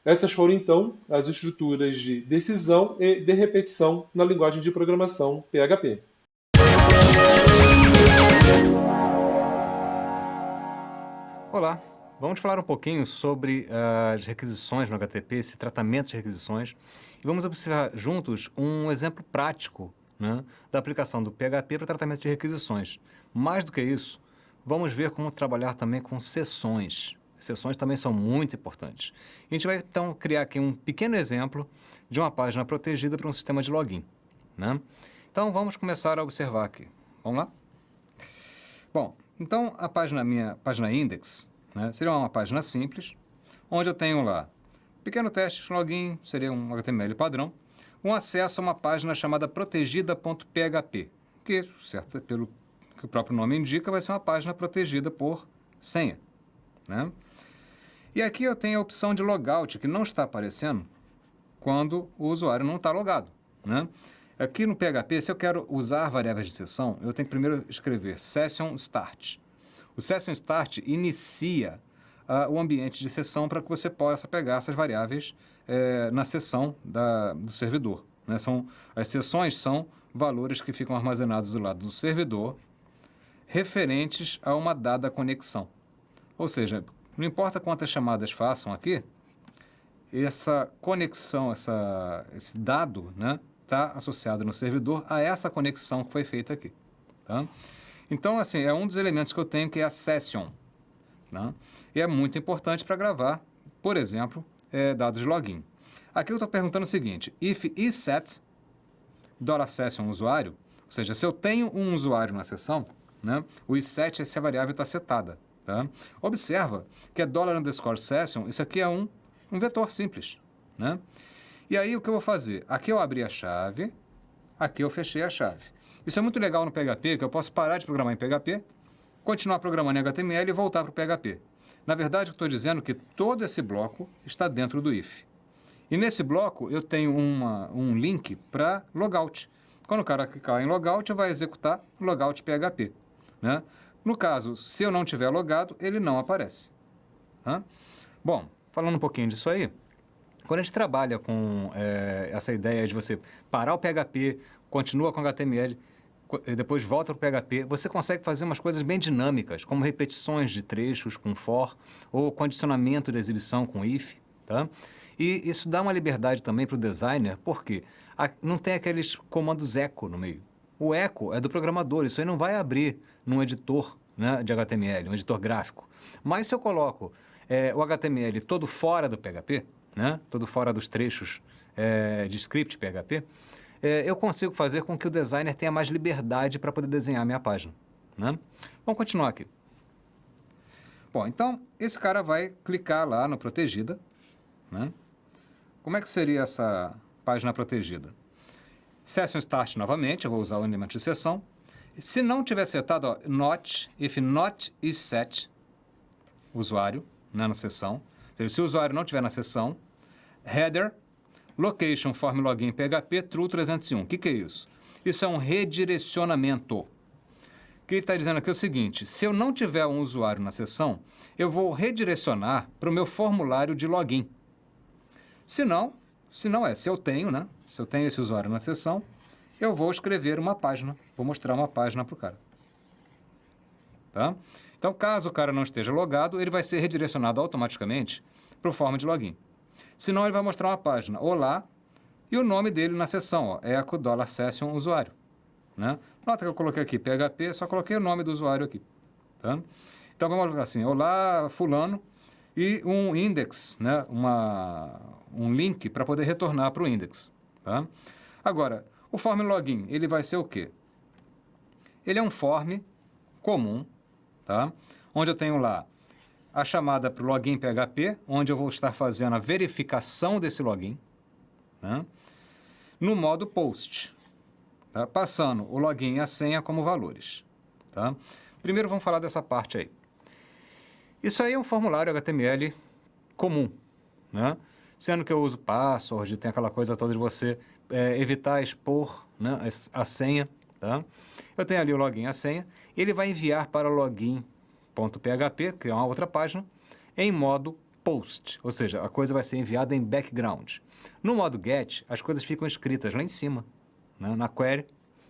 essas foram então as estruturas de decisão e de repetição na linguagem de programação PHP. Olá, vamos falar um pouquinho sobre as requisições no HTTP, esse tratamento de requisições, e vamos observar juntos um exemplo prático, né, da aplicação do PHP para tratamento de requisições. Mais do que isso, vamos ver como trabalhar também com sessões. Sessões também são muito importantes. A gente vai então criar aqui um pequeno exemplo de uma página protegida para um sistema de login, né? Então vamos começar a observar aqui. Vamos lá? Bom, então, minha página index, né, seria uma página simples, onde eu tenho lá pequeno teste, login, seria um HTML padrão, um acesso a uma página chamada protegida.php, que, certo, pelo que o próprio nome indica, vai ser uma página protegida por senha, né? E aqui eu tenho a opção de logout, que não está aparecendo quando o usuário não está logado, né? Aqui no PHP, se eu quero usar variáveis de sessão, eu tenho que primeiro escrever session start. O session start inicia o ambiente de sessão para que você possa pegar essas variáveis na sessão do servidor, né? As sessões são valores que ficam armazenados do lado do servidor referentes a uma dada conexão. Ou seja, não importa quantas chamadas façam aqui, essa conexão, esse dado, né, está associado no servidor a essa conexão que foi feita aqui. Tá? Então, assim, é um dos elementos que eu tenho que é a session. Né? E é muito importante para gravar, por exemplo, dados de login. Aqui eu estou perguntando o seguinte: if isSet $session usuário, ou seja, se eu tenho um usuário na sessão, né, o isSet é se a variável está setada. Tá? Observa que é $_session, isso aqui é um vetor simples. Né? E aí o que eu vou fazer? Aqui eu abri a chave, aqui eu fechei a chave. Isso é muito legal no PHP, que eu posso parar de programar em PHP, continuar programando em HTML e voltar para o PHP. Na verdade, eu estou dizendo que todo esse bloco está dentro do if. E nesse bloco eu tenho um link para logout. Quando o cara clicar em logout, vai executar logout PHP. Né? No caso, se eu não tiver logado, ele não aparece. Tá? Bom, falando um pouquinho disso aí, quando a gente trabalha com essa ideia de você parar o PHP, continua com HTML, depois volta para o PHP, você consegue fazer umas coisas bem dinâmicas, como repetições de trechos com for, ou condicionamento de exibição com if. Tá? E isso dá uma liberdade também para o designer, porque não tem aqueles comandos echo no meio. O echo é do programador, isso aí não vai abrir num editor, né, de HTML, um editor gráfico. Mas se eu coloco o HTML todo fora do PHP, né, todo fora dos trechos de script PHP, eu consigo fazer com que o designer tenha mais liberdade para poder desenhar a minha página. Né? Vamos continuar aqui. Bom, então, esse cara vai clicar lá no protegida. Né? Como é que seria essa página protegida? Session start novamente, eu vou usar o elemento de sessão. Se não tiver setado, ó, if not is set, usuário, né, na sessão. Ou seja, se o usuário não estiver na sessão, header, location form login PHP true 301. O que é isso? Isso é um redirecionamento. O que ele está dizendo aqui é o seguinte: se eu não tiver um usuário na sessão, eu vou redirecionar para o meu formulário de login. Se eu tenho, né? Se eu tenho esse usuário na sessão, eu vou escrever uma página, vou mostrar uma página para o cara. Tá? Então, caso o cara não esteja logado, ele vai ser redirecionado automaticamente para o form de login. Senão, ele vai mostrar uma página, olá, e o nome dele na sessão, ó, echo $session usuário. Né? Nota que eu coloquei aqui PHP, só coloquei o nome do usuário aqui. Tá? Então, vamos colocar assim, olá, fulano, e um index, né? Um link para poder retornar para o index. Tá? Agora, o form login, ele vai ser o quê? Ele é um form comum, tá? Onde eu tenho lá a chamada para o login PHP, onde eu vou estar fazendo a verificação desse login, né? No modo post, tá? Passando o login e a senha como valores. Tá? Primeiro vamos falar dessa parte aí. Isso aí é um formulário HTML comum, né? Sendo que eu uso password, tem aquela coisa toda de você evitar expor, né, a senha. Tá? Eu tenho ali o login e a senha, ele vai enviar para o login.php, que é uma outra página, em modo post, ou seja, a coisa vai ser enviada em background. No modo get, as coisas ficam escritas lá em cima, né, na query,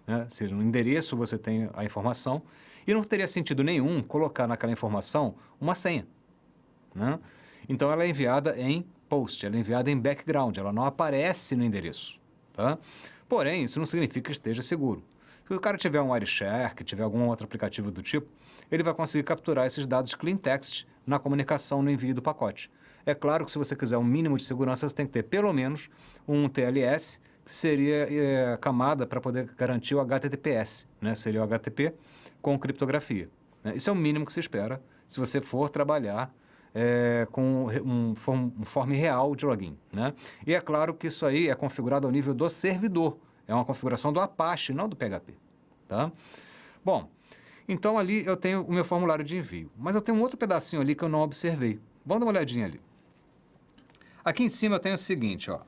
né, ou seja, no endereço você tem a informação, e não teria sentido nenhum colocar naquela informação uma senha. Né? Então, ela é enviada em post, ela é enviada em background, ela não aparece no endereço. Tá? Porém, isso não significa que esteja seguro. Se o cara tiver um Wireshark, que tiver algum outro aplicativo do tipo, ele vai conseguir capturar esses dados clean text na comunicação, no envio do pacote. É claro que se você quiser um mínimo de segurança, você tem que ter pelo menos um TLS, que seria a camada para poder garantir o HTTPS, né? Seria o HTTP com criptografia. Né? Isso é o mínimo que se espera se você for trabalhar com um form real de login, né? E é claro que isso aí é configurado ao nível do servidor. É uma configuração do Apache, não do PHP, tá? Bom, então ali eu tenho o meu formulário de envio. Mas eu tenho um outro pedacinho ali que eu não observei. Vamos dar uma olhadinha ali. Aqui em cima eu tenho o seguinte, ó.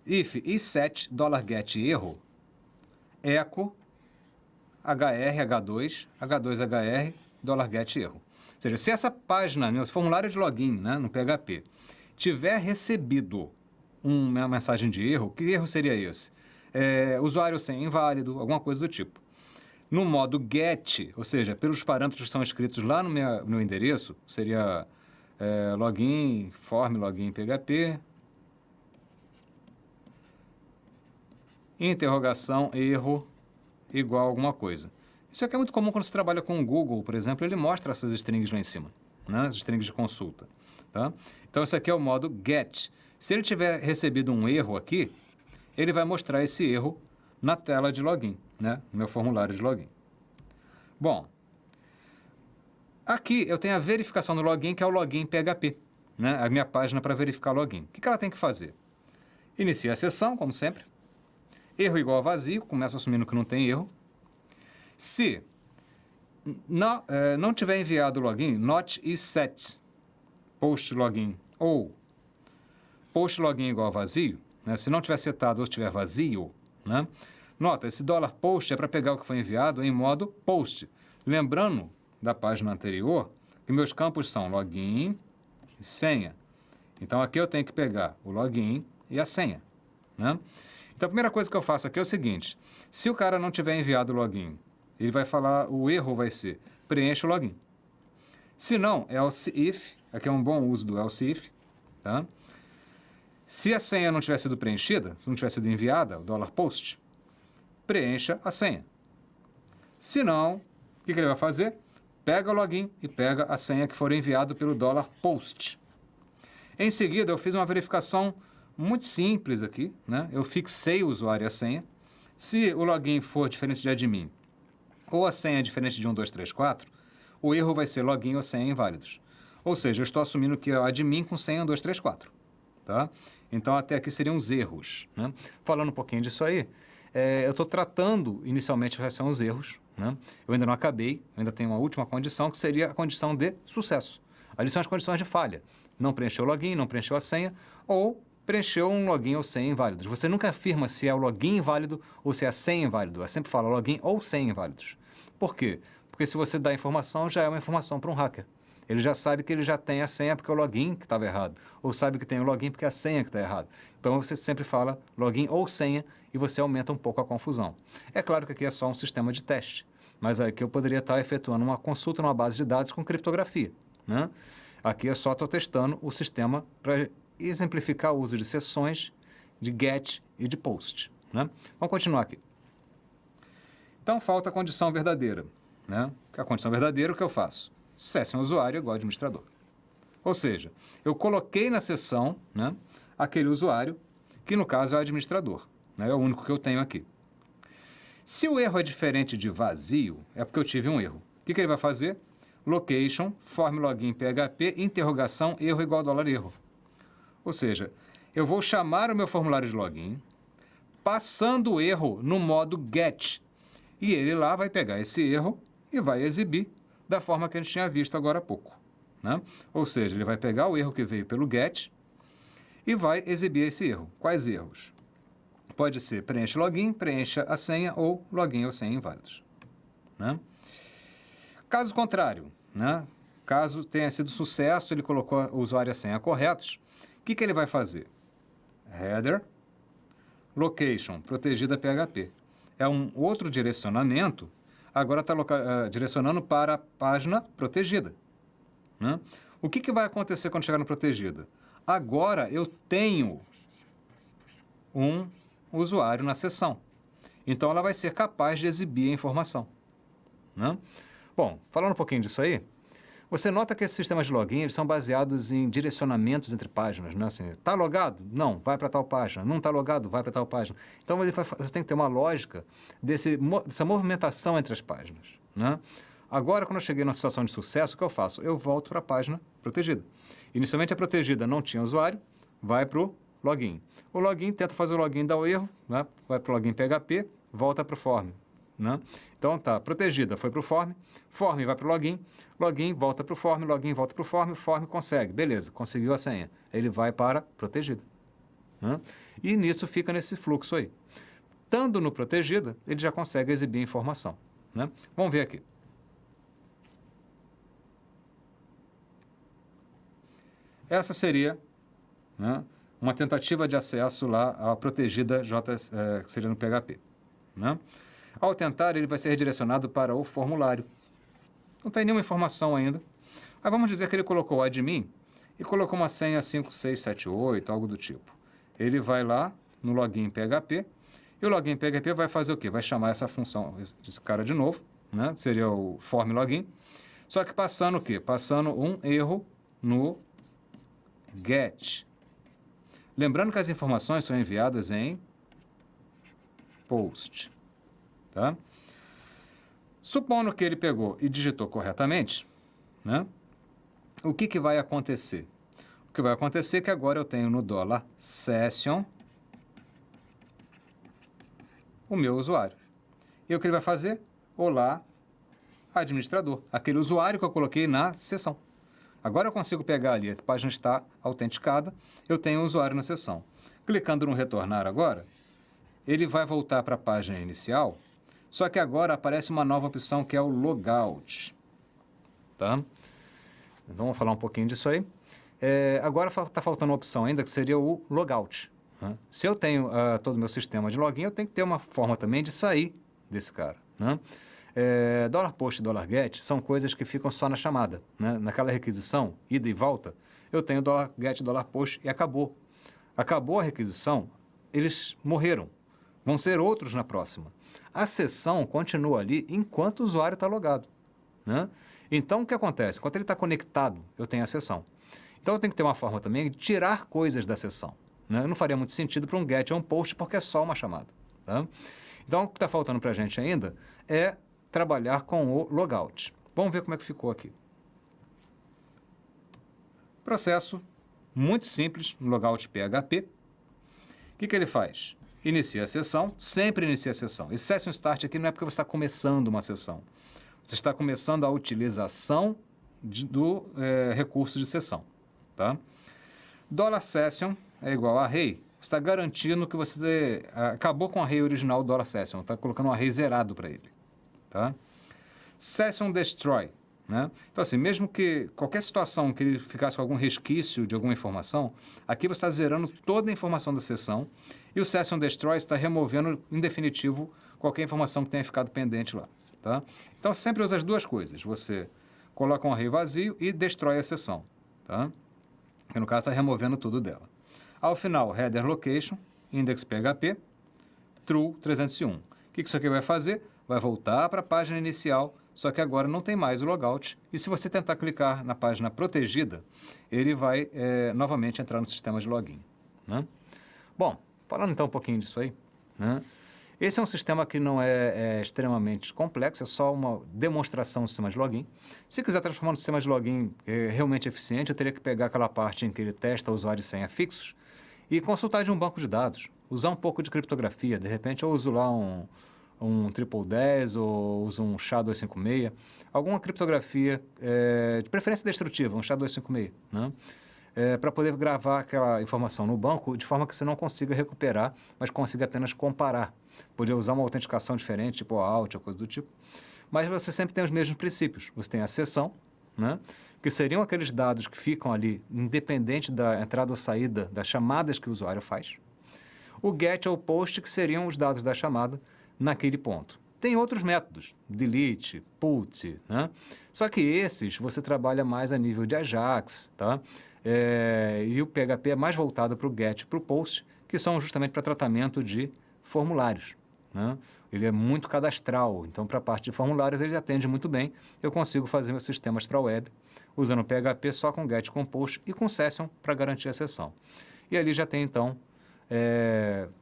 If set $get erro, echo hr h2 h2hr $get erro. Ou seja, se essa página, meu formulário de login, né, no PHP, tiver recebido uma mensagem de erro, que erro seria esse? Usuário sem inválido, alguma coisa do tipo. No modo get, ou seja, pelos parâmetros que são escritos lá no meu endereço, seria login, form, login PHP, interrogação, erro, igual a alguma coisa. Isso aqui é muito comum quando você trabalha com o Google, por exemplo, ele mostra essas strings lá em cima, né? As strings de consulta. Tá? Então, esse aqui é o modo get. Se ele tiver recebido um erro aqui, ele vai mostrar esse erro na tela de login, né? No meu formulário de login. Bom, aqui eu tenho a verificação do login, que é o login PHP, né? A minha página para verificar login. O que ela tem que fazer? Inicia a sessão, como sempre. Erro igual a vazio, começa assumindo que não tem erro. Se não tiver enviado o login, not is set post login ou post login igual a vazio, né? Se não tiver setado ou estiver vazio, né? Nota, esse $post é para pegar o que foi enviado em modo post. Lembrando da página anterior que meus campos são login e senha. Então aqui eu tenho que pegar o login e a senha, né? Então a primeira coisa que eu faço aqui é o seguinte: se o cara não tiver enviado o login, ele vai falar, o erro vai ser, preencha o login. Se não, else if, aqui é um bom uso do else if, tá? Se a senha não tiver sido preenchida, se não tiver sido enviada, o $post, preencha a senha. Se não, o que ele vai fazer? Pega o login e pega a senha que for enviado pelo $post. Em seguida, eu fiz uma verificação muito simples aqui, né? Eu fixei o usuário e a senha. Se o login for diferente de admin, ou a senha é diferente de 1, 2, 3, 4, o erro vai ser login ou senha inválidos. Ou seja, eu estou assumindo que é o admin com senha 1, 2, 3, 4. Tá? Então, até aqui seriam os erros, né? Falando um pouquinho disso aí, eu estou tratando, inicialmente, quais são os erros, né? Eu ainda não acabei, ainda tenho uma última condição, que seria a condição de sucesso. Ali são as condições de falha. Não preencheu o login, não preencheu a senha, ou preencheu um login ou senha inválidos. Você nunca afirma se é o login inválido ou se é a senha inválido. Você sempre fala login ou senha inválidos. Por quê? Porque se você dá informação, já é uma informação para um hacker. Ele já sabe que ele já tem a senha porque é o login que estava errado. Ou sabe que tem o login porque é a senha que está errada. Então, você sempre fala login ou senha e você aumenta um pouco a confusão. É claro que aqui é só um sistema de teste. Mas aqui eu poderia estar efetuando uma consulta numa base de dados com criptografia, né? Aqui é só estou testando o sistema para exemplificar o uso de sessões, de get e de post, né? Vamos continuar aqui. Então, falta a condição verdadeira, né? A condição verdadeira, o que eu faço? Session usuário igual administrador. Ou seja, eu coloquei na sessão, né, aquele usuário, que no caso é o administrador, né? É o único que eu tenho aqui. Se o erro é diferente de vazio, é porque eu tive um erro. O que ele vai fazer? Location, form login PHP, interrogação, erro igual a $erro. Ou seja, eu vou chamar o meu formulário de login, passando o erro no modo get. E ele lá vai pegar esse erro e vai exibir da forma que a gente tinha visto agora há pouco, né? Ou seja, ele vai pegar o erro que veio pelo get e vai exibir esse erro. Quais erros? Pode ser preencha login, preencha a senha ou login ou senha inválidos, né? Caso contrário, né? Caso tenha sido sucesso, ele colocou o usuário e a senha corretos, o que ele vai fazer? Header, location, protegida PHP. É um outro direcionamento, agora está direcionando para a página protegida, né? O que vai acontecer quando chegar no protegida? Agora eu tenho um usuário na sessão. Então, ela vai ser capaz de exibir a informação, né? Bom, falando um pouquinho disso aí, você nota que esses sistemas de login eles são baseados em direcionamentos entre páginas, né? Assim, tá logado? Não, vai para tal página. Não está logado? Vai para tal página. Então, você tem que ter uma lógica dessa movimentação entre as páginas, né? Agora, quando eu cheguei numa situação de sucesso, o que eu faço? Eu volto para a página protegida. Inicialmente a protegida não tinha usuário, vai para o login. O login tenta fazer o login, dá o erro, né? Vai para o login PHP, volta para o form. Né? Então tá, protegida foi para o form, form vai para o login, login volta para o form, login volta para o form consegue, beleza, conseguiu a senha. Ele vai para protegida. Né? E nisso fica nesse fluxo aí. Estando no protegida, ele já consegue exibir informação. Né? Vamos ver aqui. Essa seria, né, uma tentativa de acesso lá à protegida que seria no PHP. Né? Ao tentar, ele vai ser redirecionado para o formulário. Não tem nenhuma informação ainda. Aí vamos dizer que ele colocou o admin e colocou uma senha 5678, algo do tipo. Ele vai lá no login PHP e o login PHP vai fazer o quê? Vai chamar essa função, esse cara de novo, né? Seria o form login. Só que passando o quê? Passando um erro no get. Lembrando que as informações são enviadas em post. Tá? Supondo que ele pegou e digitou corretamente, né? O que vai acontecer? O que vai acontecer é que agora eu tenho no $session o meu usuário. E o que ele vai fazer? Olá, administrador. Aquele usuário que eu coloquei na sessão. Agora eu consigo pegar ali, a página está autenticada, eu tenho o usuário na sessão. Clicando no retornar agora, ele vai voltar para a página inicial, só que agora aparece uma nova opção que é o logout. Tá? Então vamos falar um pouquinho disso aí. Agora está faltando uma opção ainda que seria o logout. Né? Se eu tenho todo o meu sistema de login, eu tenho que ter uma forma também de sair desse cara. Né? $post e $get são coisas que ficam só na chamada. Né? Naquela requisição, ida e volta, eu tenho $get, $post e acabou. Acabou a requisição, eles morreram. Vão ser outros na próxima. A sessão continua ali enquanto o usuário está logado. Né? Então, o que acontece? Enquanto ele está conectado, eu tenho a sessão. Então, eu tenho que ter uma forma também de tirar coisas da sessão. Né? Não faria muito sentido para um get ou um post, porque é só uma chamada. Tá? Então, o que está faltando para a gente ainda é trabalhar com o logout. Vamos ver como é que ficou aqui. Processo muito simples, logout PHP. O que ele faz? Inicia a sessão, sempre inicia a sessão. Esse session start aqui não é porque você está começando uma sessão. Você está começando a utilização do recurso de sessão. Tá? $session é igual a array. Você está garantindo que você acabou com o array original do $session. Está colocando um array zerado para ele. Tá? Session destroy. Né? Então, assim, mesmo que qualquer situação que ele ficasse com algum resquício de alguma informação, aqui você está zerando toda a informação da sessão e o Session Destroy está removendo, em definitivo, qualquer informação que tenha ficado pendente lá. Tá? Então, sempre usa as duas coisas. Você coloca um array vazio e destrói a sessão. Tá? Que, no caso, está removendo tudo dela. Ao final, header location, index PHP, true 301. O que isso aqui vai fazer? Vai voltar para a página inicial, só que agora não tem mais o logout. E se você tentar clicar na página protegida, ele vai novamente entrar no sistema de login. Né? Bom, falando então um pouquinho disso aí, né? Esse é um sistema que não é extremamente complexo, é só uma demonstração do sistema de login. Se quiser transformar no sistema de login realmente eficiente, eu teria que pegar aquela parte em que ele testa usuário e senha fixos e consultar de um banco de dados, usar um pouco de criptografia. De repente eu uso lá um triple 10 ou uso um SHA-256, alguma criptografia, de preferência destrutiva, um SHA-256, né? Para poder gravar aquela informação no banco de forma que você não consiga recuperar, mas consiga apenas comparar. Poderia usar uma autenticação diferente, tipo AUT ou coisa do tipo. Mas você sempre tem os mesmos princípios. Você tem a sessão, né? Que seriam aqueles dados que ficam ali, independente da entrada ou saída das chamadas que o usuário faz. O GET ou POST, que seriam os dados da chamada naquele ponto. Tem outros métodos, delete, put, né? Só que esses você trabalha mais a nível de Ajax, tá? E o PHP é mais voltado para o GET e para o POST, que são justamente para tratamento de formulários, né? Ele é muito cadastral, então para a parte de formulários ele atende muito bem. Eu consigo fazer meus sistemas para a web usando o PHP só com GET, com POST e com Session para garantir a sessão. E ali já tem então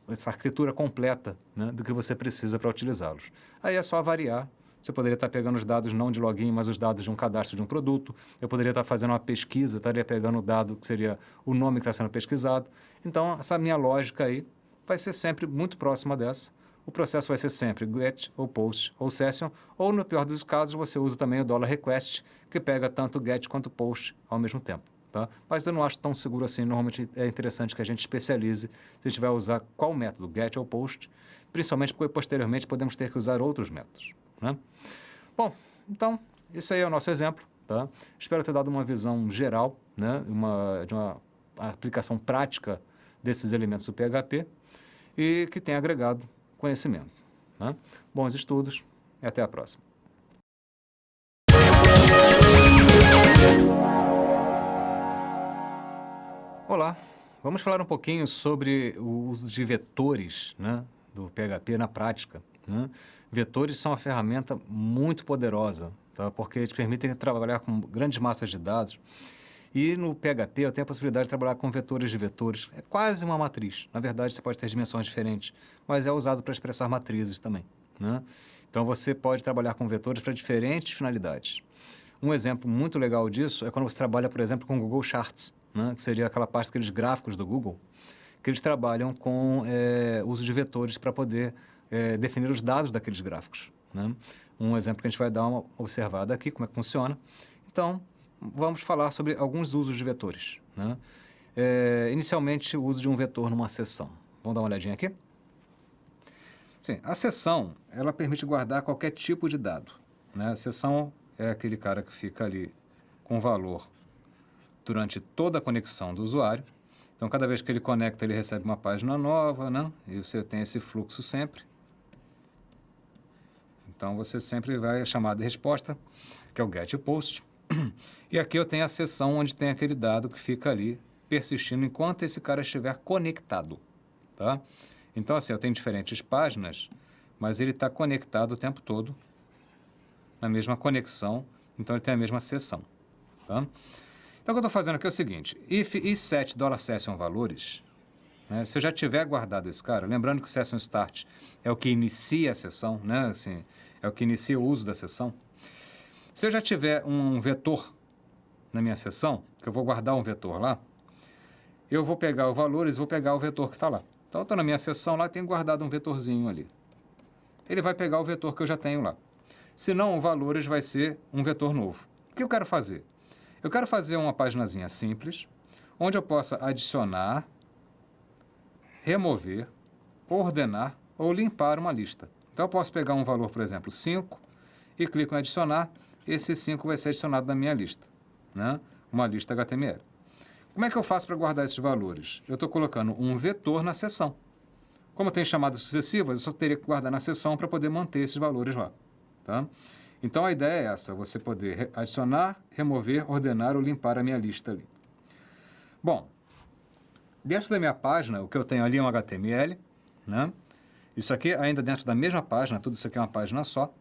essa arquitetura completa, né, do que você precisa para utilizá-los. Aí é só variar Você poderia estar pegando os dados não de login, mas os dados de um cadastro de um produto. Eu poderia estar fazendo uma pesquisa, estaria pegando o dado que seria o nome que está sendo pesquisado. Então, essa minha lógica aí vai ser sempre muito próxima dessa. O processo vai ser sempre GET, ou POST, ou SESSION, ou no pior dos casos, você usa também o $request, que pega tanto GET quanto POST ao mesmo tempo. Tá? Mas eu não acho tão seguro assim. Normalmente é interessante que a gente especialize se a gente vai usar qual método, GET ou POST, principalmente porque posteriormente podemos ter que usar outros métodos. Né? Bom, então, esse aí é o nosso exemplo. Tá? Espero ter dado uma visão geral, né? De uma aplicação prática desses elementos do PHP e que tenha agregado conhecimento. Né? Bons estudos e até a próxima. Olá, vamos falar um pouquinho sobre o uso de vetores, né, do PHP na prática. Né? Vetores são uma ferramenta muito poderosa, tá? Porque eles permitem trabalhar com grandes massas de dados. E no PHP eu tenho a possibilidade de trabalhar com vetores de vetores. É quase uma matriz. Na verdade, você pode ter dimensões diferentes, mas é usado para expressar matrizes também. Né? Então, você pode trabalhar com vetores para diferentes finalidades. Um exemplo muito legal disso é quando você trabalha, por exemplo, com Google Charts, né? Que seria aquela parte daqueles gráficos do Google, que eles trabalham com uso de vetores para poder definir os dados daqueles gráficos. Né? Um exemplo que a gente vai dar uma observada aqui, como é que funciona. Então, vamos falar sobre alguns usos de vetores. Né? Inicialmente, o uso de um vetor numa seção. Vamos dar uma olhadinha aqui? Sim, a seção, ela permite guardar qualquer tipo de dado. Né? A seção é aquele cara que fica ali com valor durante toda a conexão do usuário. Então, cada vez que ele conecta, ele recebe uma página nova, né? E você tem esse fluxo sempre. Então, você sempre vai chamar de resposta, que é o GET e o POST. E aqui eu tenho a seção onde tem aquele dado que fica ali persistindo enquanto esse cara estiver conectado. Tá? Então, assim, eu tenho diferentes páginas, mas ele está conectado o tempo todo na mesma conexão, então ele tem a mesma seção. Tá? Então, o que eu estou fazendo aqui é o seguinte, if set $session valores, né, se eu já tiver guardado esse cara, lembrando que o session start é o que inicia a sessão, né, assim, é o que inicia o uso da sessão. Se eu já tiver um vetor na minha sessão, que eu vou guardar um vetor lá, eu vou pegar o valores e vou pegar o vetor que está lá. Então, eu estou na minha sessão lá, tenho guardado um vetorzinho ali. Ele vai pegar o vetor que eu já tenho lá. Se não, o valores vai ser um vetor novo. O que eu quero fazer? Eu quero fazer uma paginazinha simples, onde eu possa adicionar, remover, ordenar ou limpar uma lista. Então, eu posso pegar um valor, por exemplo, 5, e clico em adicionar, esse 5 vai ser adicionado na minha lista, né? Uma lista HTML. Como é que eu faço para guardar esses valores? Eu estou colocando um vetor na seção. Como tem chamadas sucessivas, eu só teria que guardar na seção para poder manter esses valores lá. Tá? Então, a ideia é essa, você poder adicionar, remover, ordenar ou limpar a minha lista ali. Bom, dentro da minha página, o que eu tenho ali é um HTML, né? Isso aqui ainda dentro da mesma página, tudo isso aqui é uma página só.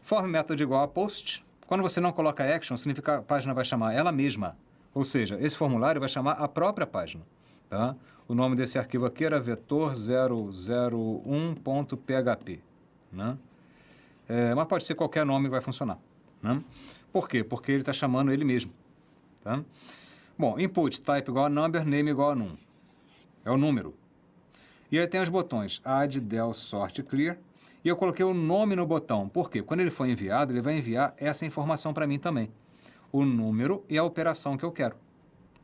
For método igual a post. Quando você não coloca action, significa que a página vai chamar ela mesma. Ou seja, esse formulário vai chamar a própria página. Tá? O nome desse arquivo aqui era vetor001.php. Né? Mas pode ser qualquer nome que vai funcionar. Né? Por quê? Porque ele está chamando ele mesmo. Tá? Bom, input type igual a number, name igual a num. É o número. E aí tem os botões add, del, sort, clear. E eu coloquei o nome no botão. Por quê? Quando ele for enviado, ele vai enviar essa informação para mim também. O número e a operação que eu quero.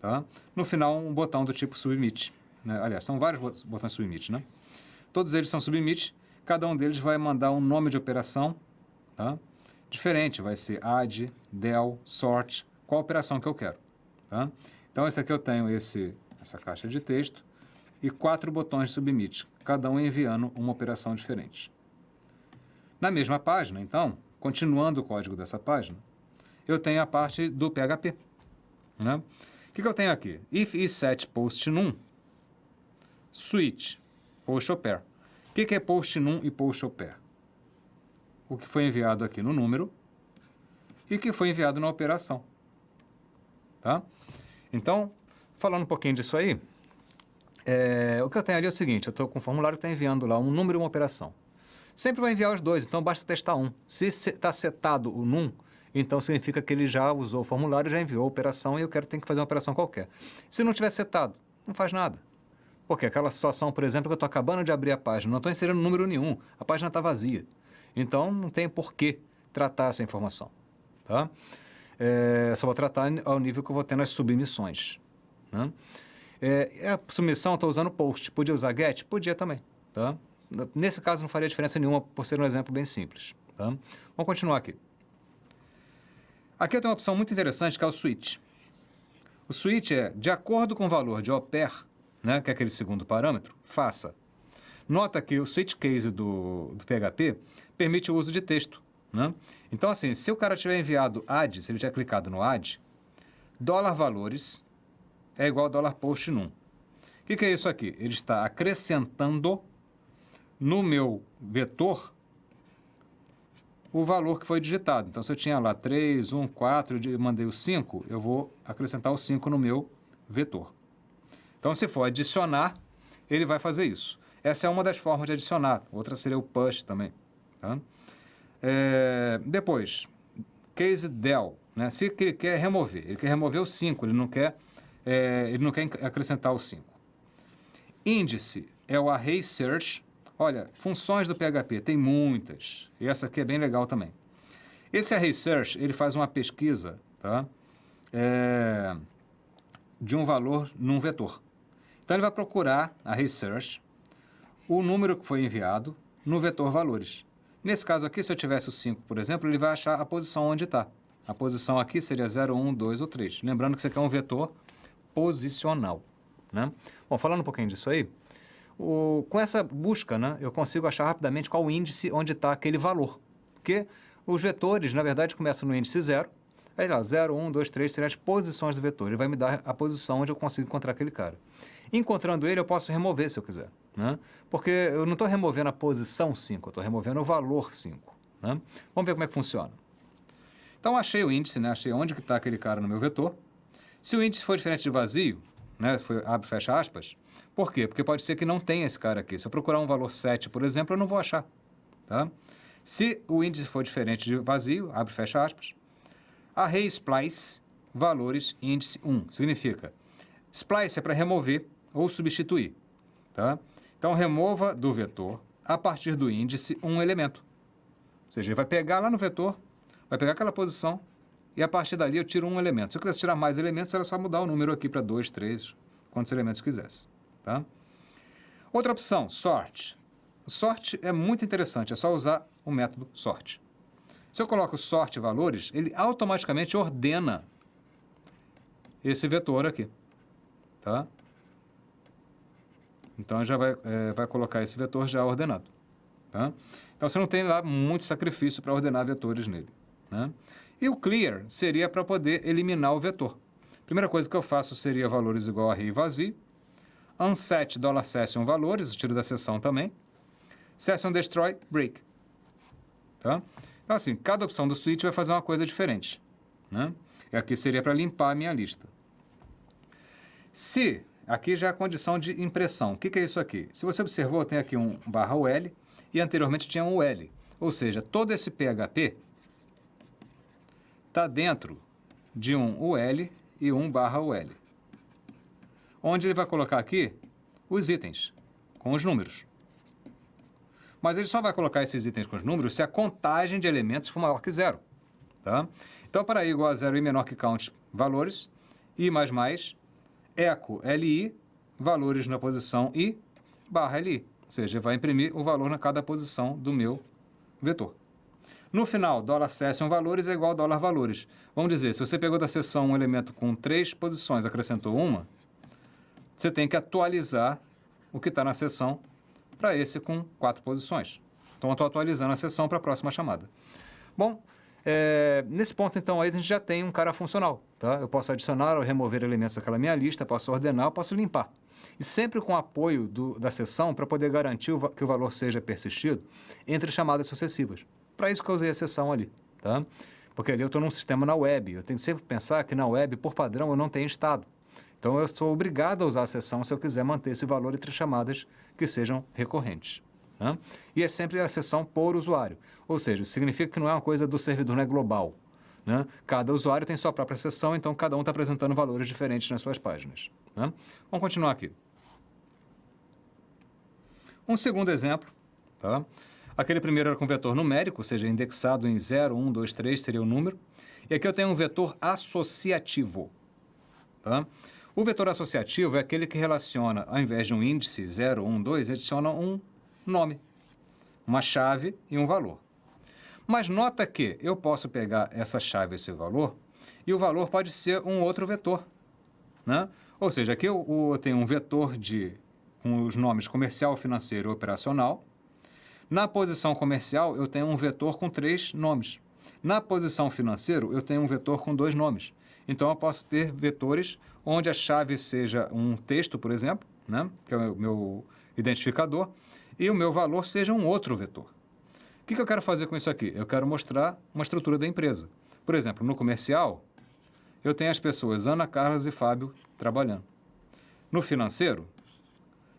Tá? No final, um botão do tipo submit. Né? Aliás, são vários botões submit. Né? Todos eles são submit. Cada um deles vai mandar um nome de operação, tá? Diferente. Vai ser add, del, sort. Qual a operação que eu quero. Tá? Então, esse aqui eu tenho essa caixa de texto e 4 botões de submit. Cada um enviando uma operação diferente. Na mesma página, então, continuando o código dessa página, eu tenho a parte do PHP. Né? O que eu tenho aqui? If set post num, switch, post opère. O que é post num e post opère? O que foi enviado aqui no número e o que foi enviado na operação. Tá? Então, falando um pouquinho disso aí, o que eu tenho ali é o seguinte, eu estou com um formulário que está enviando lá um número e uma operação. Sempre vai enviar os dois, então basta testar um. Se está setado o num, então significa que ele já usou o formulário, já enviou a operação e eu quero ter que fazer uma operação qualquer. Se não tiver setado, não faz nada. Porque aquela situação, por exemplo, que eu estou acabando de abrir a página, não estou inserindo número nenhum, a página está vazia. Então, não tem por que tratar essa informação. Tá? Só vou tratar ao nível que eu vou ter nas submissões. Né? A submissão, eu estou usando post. Podia usar get? Podia também. Tá? Nesse caso, não faria diferença nenhuma, por ser um exemplo bem simples. Tá? Vamos continuar aqui. Aqui eu tenho uma opção muito interessante, que é o switch. O switch é, de acordo com o valor de oper, né, que é aquele segundo parâmetro, faça. Nota que o switch case do PHP permite o uso de texto. Né? Então, assim, se o cara tiver enviado add, se ele tiver clicado no add, $valores é igual a $post num. O que é isso aqui? Ele está acrescentando no meu vetor o valor que foi digitado. Então, se eu tinha lá 3, 1, 4, eu mandei o 5, eu vou acrescentar o 5 no meu vetor. Então, se for adicionar, ele vai fazer isso. Essa é uma das formas de adicionar. Outra seria o push também. Tá? Depois, case del. Né? Se ele quer remover, ele quer remover o 5, ele não quer acrescentar o 5. Índice é o array search. Olha, funções do PHP, tem muitas. E essa aqui é bem legal também. Esse array search, ele faz uma pesquisa, tá? De um valor num vetor. Então, ele vai procurar, array search, o número que foi enviado no vetor valores. Nesse caso aqui, se eu tivesse o 5, por exemplo, ele vai achar a posição onde está. A posição aqui seria 0, 1, 2 ou 3. Lembrando que isso aqui é um vetor posicional. Né? Bom, falando um pouquinho disso aí, com essa busca, né, eu consigo achar rapidamente qual o índice onde está aquele valor. Porque os vetores, na verdade, começam no índice 0. Aí lá, 0, 1, 2, 3 seriam as posições do vetor. Ele vai me dar a posição onde eu consigo encontrar aquele cara. Encontrando ele, eu posso remover se eu quiser. Né? Porque eu não estou removendo a posição 5, eu estou removendo o valor 5. Né? Vamos ver como é que funciona. Então, achei o índice, né? Achei onde que está aquele cara no meu vetor. Se o índice for diferente de vazio, né? Abre e fecha aspas. Por quê? Porque pode ser que não tenha esse cara aqui. Se eu procurar um valor 7, por exemplo, eu não vou achar. Tá? Se o índice for diferente de vazio, abre e fecha aspas. Array splice, valores, índice 1. Significa, splice é para remover ou substituir. Tá? Então, remova do vetor, a partir do índice, um elemento. Ou seja, ele vai pegar lá no vetor, vai pegar aquela posição, e a partir dali eu tiro um elemento. Se eu quisesse tirar mais elementos, era só mudar o número aqui para 2, 3, quantos elementos quisesse. Tá? Outra opção, sort. Sort é muito interessante, é só usar o método sort. Se eu coloco sort valores, ele automaticamente ordena esse vetor aqui. Tá? Então, já vai colocar esse vetor já ordenado. Tá? Então, você não tem lá muito sacrifício para ordenar vetores nele. Né? E o clear seria para poder eliminar o vetor. Primeira coisa que eu faço seria valores igual a array vazio. Unset $session valores, o tiro da seção também. Session destroy, break. Tá? Então, assim, cada opção do switch vai fazer uma coisa diferente. Né? E aqui seria para limpar a minha lista. Se, aqui já é a condição de impressão. O que é isso aqui? Se você observou, tem aqui um /ul e anteriormente tinha um ul. Ou seja, todo esse PHP está dentro de um ul e um /ul. Onde ele vai colocar aqui os itens com os números. Mas ele só vai colocar esses itens com os números se a contagem de elementos for maior que 0. Tá? Então, para i igual a 0 e menor que count valores, i mais, echo li, valores na posição i, /li. Ou seja, vai imprimir o valor na cada posição do meu vetor. No final, $session valores é igual a $valores. Vamos dizer, se você pegou da seção um elemento com 3 posições, acrescentou uma, você tem que atualizar o que está na seção para esse com 4 posições. Então, eu estou atualizando a seção para a próxima chamada. Bom, nesse ponto, então, aí a gente já tem um cara funcional. Tá? Eu posso adicionar ou remover elementos daquela minha lista, posso ordenar, posso limpar. E sempre com apoio da seção para poder garantir que o valor seja persistido entre chamadas sucessivas. Para isso que eu usei a seção ali. Tá? Porque ali eu estou num sistema na web. Eu tenho que sempre pensar que na web, por padrão, eu não tenho estado. Então, eu sou obrigado a usar a seção se eu quiser manter esse valor entre chamadas que sejam recorrentes. né? E é sempre a sessão por usuário. Ou seja, significa que não é uma coisa do servidor, não é global, né? Cada usuário tem sua própria sessão, então cada um está apresentando valores diferentes nas suas páginas, né? Vamos continuar aqui. Um segundo exemplo, tá? Aquele primeiro era com vetor numérico, ou seja, indexado em 0, 1, 2, 3 seria o número. E aqui eu tenho um vetor associativo, tá? O vetor associativo é aquele que relaciona, ao invés de um índice 0, 1, 2, adiciona um nome, uma chave e um valor. Mas nota que eu posso pegar essa chave e esse valor, e o valor pode ser um outro vetor, né? Ou seja, aqui eu tenho um vetor com os nomes comercial, financeiro e operacional. Na posição comercial, eu tenho um vetor com 3 nomes. Na posição financeiro, eu tenho um vetor com 2 nomes. Então, eu posso ter vetores onde a chave seja um texto, por exemplo, né, que é o meu identificador, e o meu valor seja um outro vetor. O que eu quero fazer com isso aqui? Eu quero mostrar uma estrutura da empresa. Por exemplo, no comercial, eu tenho as pessoas Ana, Carlos e Fábio trabalhando. No financeiro,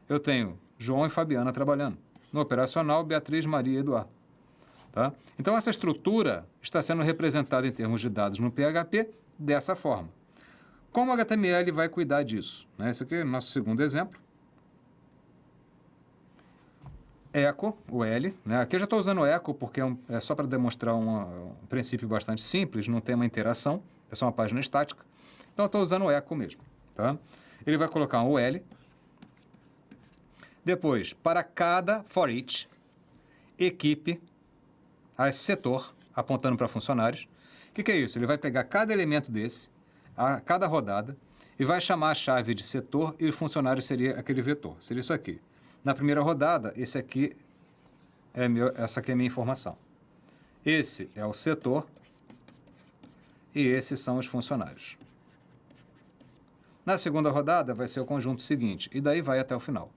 eu tenho João e Fabiana trabalhando. No operacional, Beatriz, Maria e Eduardo. Tá? Então, essa estrutura está sendo representada em termos de dados no PHP dessa forma. Como o HTML vai cuidar disso? Né? Esse aqui é o nosso segundo exemplo. Echo, o L. Né? Aqui eu já estou usando o echo porque é só para demonstrar um princípio bastante simples, não tem uma interação, é só uma página estática. Então, eu estou usando o echo mesmo. Tá? Ele vai colocar um L. Depois, para cada for each, equipe, setor, apontando para funcionários. O que é isso? Ele vai pegar cada elemento desse, a cada rodada, e vai chamar a chave de setor e o funcionário seria aquele vetor. Seria isso aqui. Na primeira rodada, essa aqui é a minha informação. Esse é o setor e esses são os funcionários. Na segunda rodada, vai ser o conjunto seguinte, e daí vai até o final.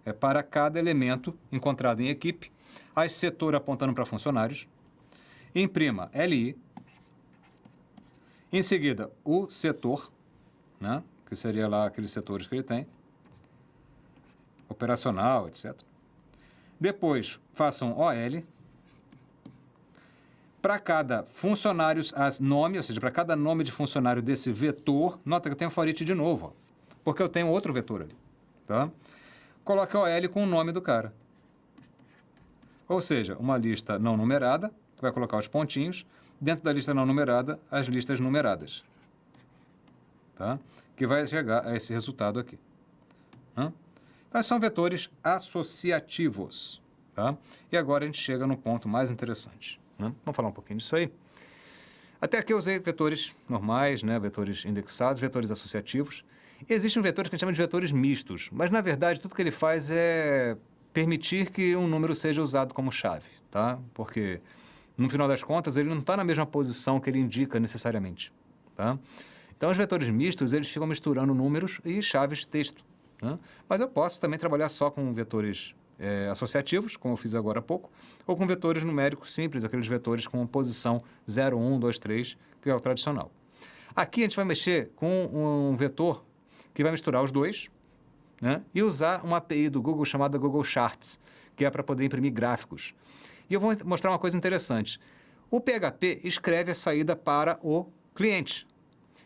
É para cada elemento encontrado em equipe, a setor apontando para funcionários, imprima LI, em seguida o setor, né, que seria lá aqueles setores que ele tem, operacional, etc. Depois, faça um OL, para cada funcionário, as nome, ou seja, para cada nome de funcionário desse vetor, nota que eu tenho for each de novo, ó, porque eu tenho outro vetor ali, tá? Coloque o OL com o nome do cara. Ou seja, uma lista não numerada, que vai colocar os pontinhos, dentro da lista não numerada, as listas numeradas. Tá? Que vai chegar a esse resultado aqui. Então, são vetores associativos. Tá? E agora a gente chega no ponto mais interessante. Né? Vamos falar um pouquinho disso aí. Até aqui eu usei vetores normais, né? Vetores indexados, vetores associativos. Existem vetores que a gente chama de vetores mistos, mas, na verdade, tudo que ele faz é permitir que um número seja usado como chave, tá? Porque, no final das contas, ele não está na mesma posição que ele indica necessariamente, tá? Então, os vetores mistos, eles ficam misturando números e chaves de texto, né? Mas eu posso também trabalhar só com vetores associativos, como eu fiz agora há pouco, ou com vetores numéricos simples, aqueles vetores com posição 0, 1, 2, 3, que é o tradicional. Aqui a gente vai mexer com um vetor que vai misturar os dois, né? E usar uma API do Google chamada Google Charts, que é para poder imprimir gráficos. E eu vou mostrar uma coisa interessante. O PHP escreve a saída para o cliente.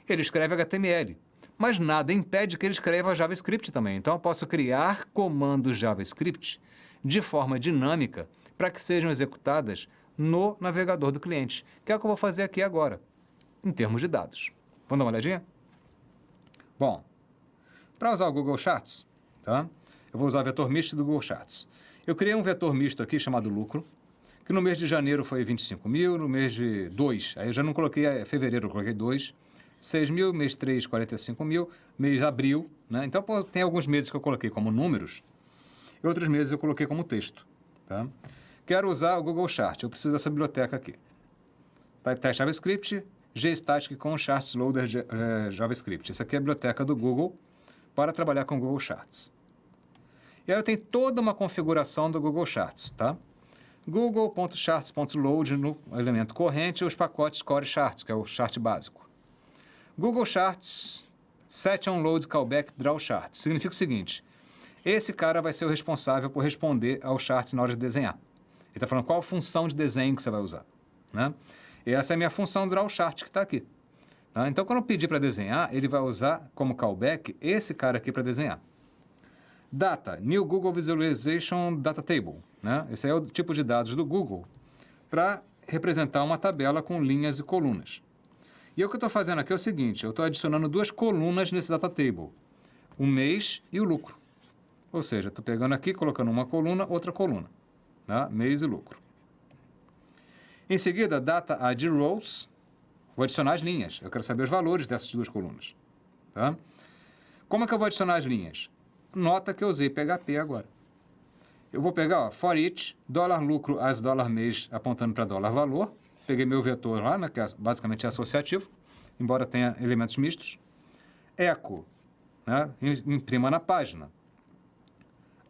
Ele escreve HTML, mas nada impede que ele escreva JavaScript também. Então, eu posso criar comandos JavaScript de forma dinâmica para que sejam executadas no navegador do cliente, que é o que eu vou fazer aqui agora, em termos de dados. Vamos dar uma olhadinha? Bom, para usar o Google Charts, tá? Eu vou usar o vetor misto do Google Charts. Eu criei um vetor misto aqui chamado lucro, que no mês de janeiro foi 25 mil, no mês de 2, aí eu já não coloquei fevereiro, eu coloquei 2, 6 mil, mês 3, 45 mil, mês de abril, né? Então, tem alguns meses que eu coloquei como números e outros meses eu coloquei como texto, tá? Quero usar o Google Chart, eu preciso dessa biblioteca aqui. Type JavaScript, gstatic com Charts Loader JavaScript. Essa aqui é a biblioteca do Google para trabalhar com Google Charts. E aí eu tenho toda uma configuração do Google Charts, tá? Google.charts.load no elemento corrente, os pacotes Core Charts, que é o chart básico. Google Charts, set on load callback draw chart. Significa o seguinte, Esse cara vai ser o responsável por responder ao charts na hora de desenhar. Ele está falando qual função de desenho que você vai usar, né? E essa é a minha função do drawChart que está aqui. Tá? Então, quando eu pedir para desenhar, ele vai usar como callback esse cara aqui para desenhar. Data, New Google Visualization Data Table, né? Esse é o tipo de dados do Google para representar uma tabela com linhas e colunas. E o que eu estou fazendo aqui é o seguinte, eu estou adicionando duas colunas nesse data table, o mês e o lucro. Ou seja, estou pegando aqui, colocando uma coluna, outra coluna, tá? Mês e lucro. Em seguida, data add rows, vou adicionar as linhas, eu quero saber os valores dessas duas colunas. Tá? Como é que eu vou adicionar as linhas? Nota que eu usei PHP agora. Eu vou pegar, ó, for each, dólar lucro as dólar mês apontando para dólar valor. Peguei meu vetor lá, né, que basicamente é associativo, embora tenha elementos mistos. Echo, né, imprima na página.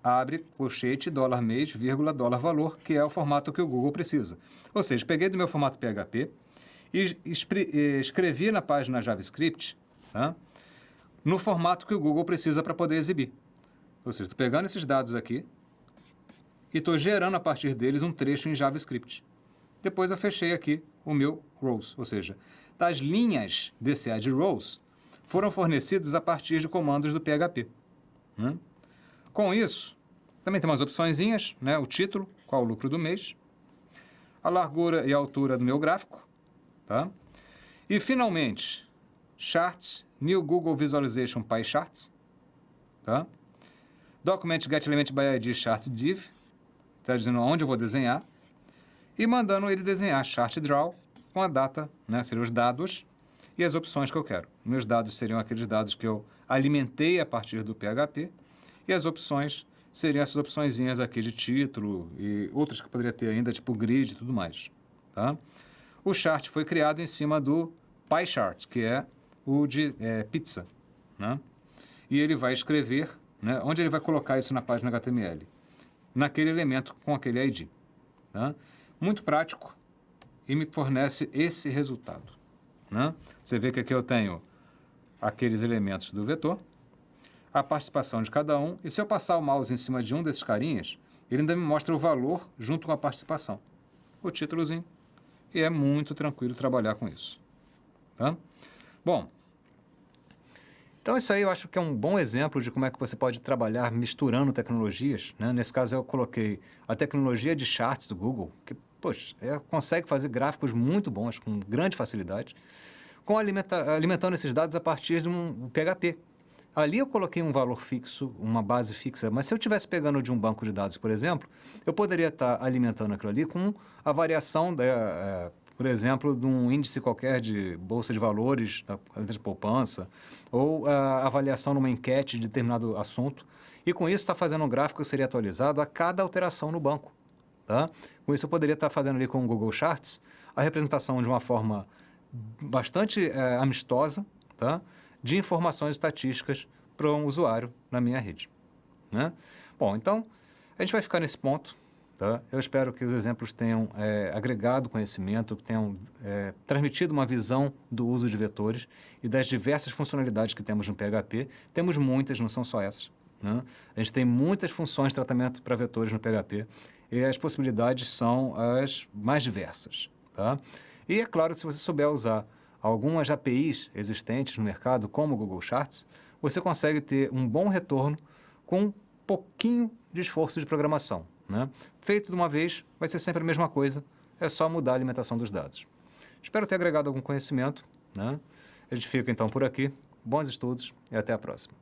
Abre colchete, dólar mês, vírgula, dólar valor, que é o formato que o Google precisa. Ou seja, peguei do meu formato PHP e escrevi na página JavaScript, tá, no formato que o Google precisa para poder exibir. Ou seja, estou pegando esses dados aqui e estou gerando a partir deles um trecho em JavaScript. Depois eu fechei aqui o meu rows, ou seja, das linhas desse add rows foram fornecidas a partir de comandos do PHP. Né? Com isso, também tem umas opçõezinhas, né? O título, qual o lucro do mês, a largura e a altura do meu gráfico, tá? E finalmente, charts, New Google Visualization Pie Charts, tá? Document Get Element by ID Chart Div, está dizendo onde eu vou desenhar, e mandando ele desenhar Chart Draw com a data, né? Seriam os dados e as opções que eu quero. Meus dados seriam aqueles dados que eu alimentei a partir do PHP, e as opções seriam essas opçõezinhas aqui de título e outras que poderia ter ainda, tipo grid e tudo mais. Tá? O chart foi criado em cima do pie chart, que é o de pizza. Né? E ele vai escrever, né, onde ele vai colocar isso na página HTML. Naquele elemento com aquele ID. Tá? Muito prático e me fornece esse resultado. Né? Você vê que aqui eu tenho aqueles elementos do vetor, a participação de cada um, e se eu passar o mouse em cima de um desses carinhas, ele ainda me mostra o valor junto com a participação. O títulozinho. E é muito tranquilo trabalhar com isso. Tá? Bom, então isso aí eu acho que é um bom exemplo de como é que você pode trabalhar misturando tecnologias. Né? Nesse caso eu coloquei a tecnologia de charts do Google, que poxa, consegue fazer gráficos muito bons, com grande facilidade, alimentando esses dados a partir de um PHP. Ali eu coloquei um valor fixo, uma base fixa, mas se eu estivesse pegando de um banco de dados, por exemplo, eu poderia estar alimentando aquilo ali com a variação, por exemplo, de um índice qualquer de bolsa de valores, da caderneta de poupança, ou a avaliação numa enquete de determinado assunto, e com isso está fazendo um gráfico que seria atualizado a cada alteração no banco. Tá? Com isso eu poderia estar fazendo ali com o Google Charts a representação de uma forma bastante amistosa, tá? De informações estatísticas para um usuário na minha rede. Né? Bom, então, a gente vai ficar nesse ponto. Tá? Eu espero que os exemplos tenham agregado conhecimento, que tenham transmitido uma visão do uso de vetores e das diversas funcionalidades que temos no PHP. Temos muitas, não são só essas. Né? A gente tem muitas funções de tratamento para vetores no PHP e as possibilidades são as mais diversas. Tá? E, é claro, se você souber usar algumas APIs existentes no mercado, como o Google Charts, você consegue ter um bom retorno com um pouquinho de esforço de programação. Né? Feito de uma vez, vai ser sempre a mesma coisa, é só mudar a alimentação dos dados. Espero ter agregado algum conhecimento. Né? A gente fica então por aqui. Bons estudos e até a próxima.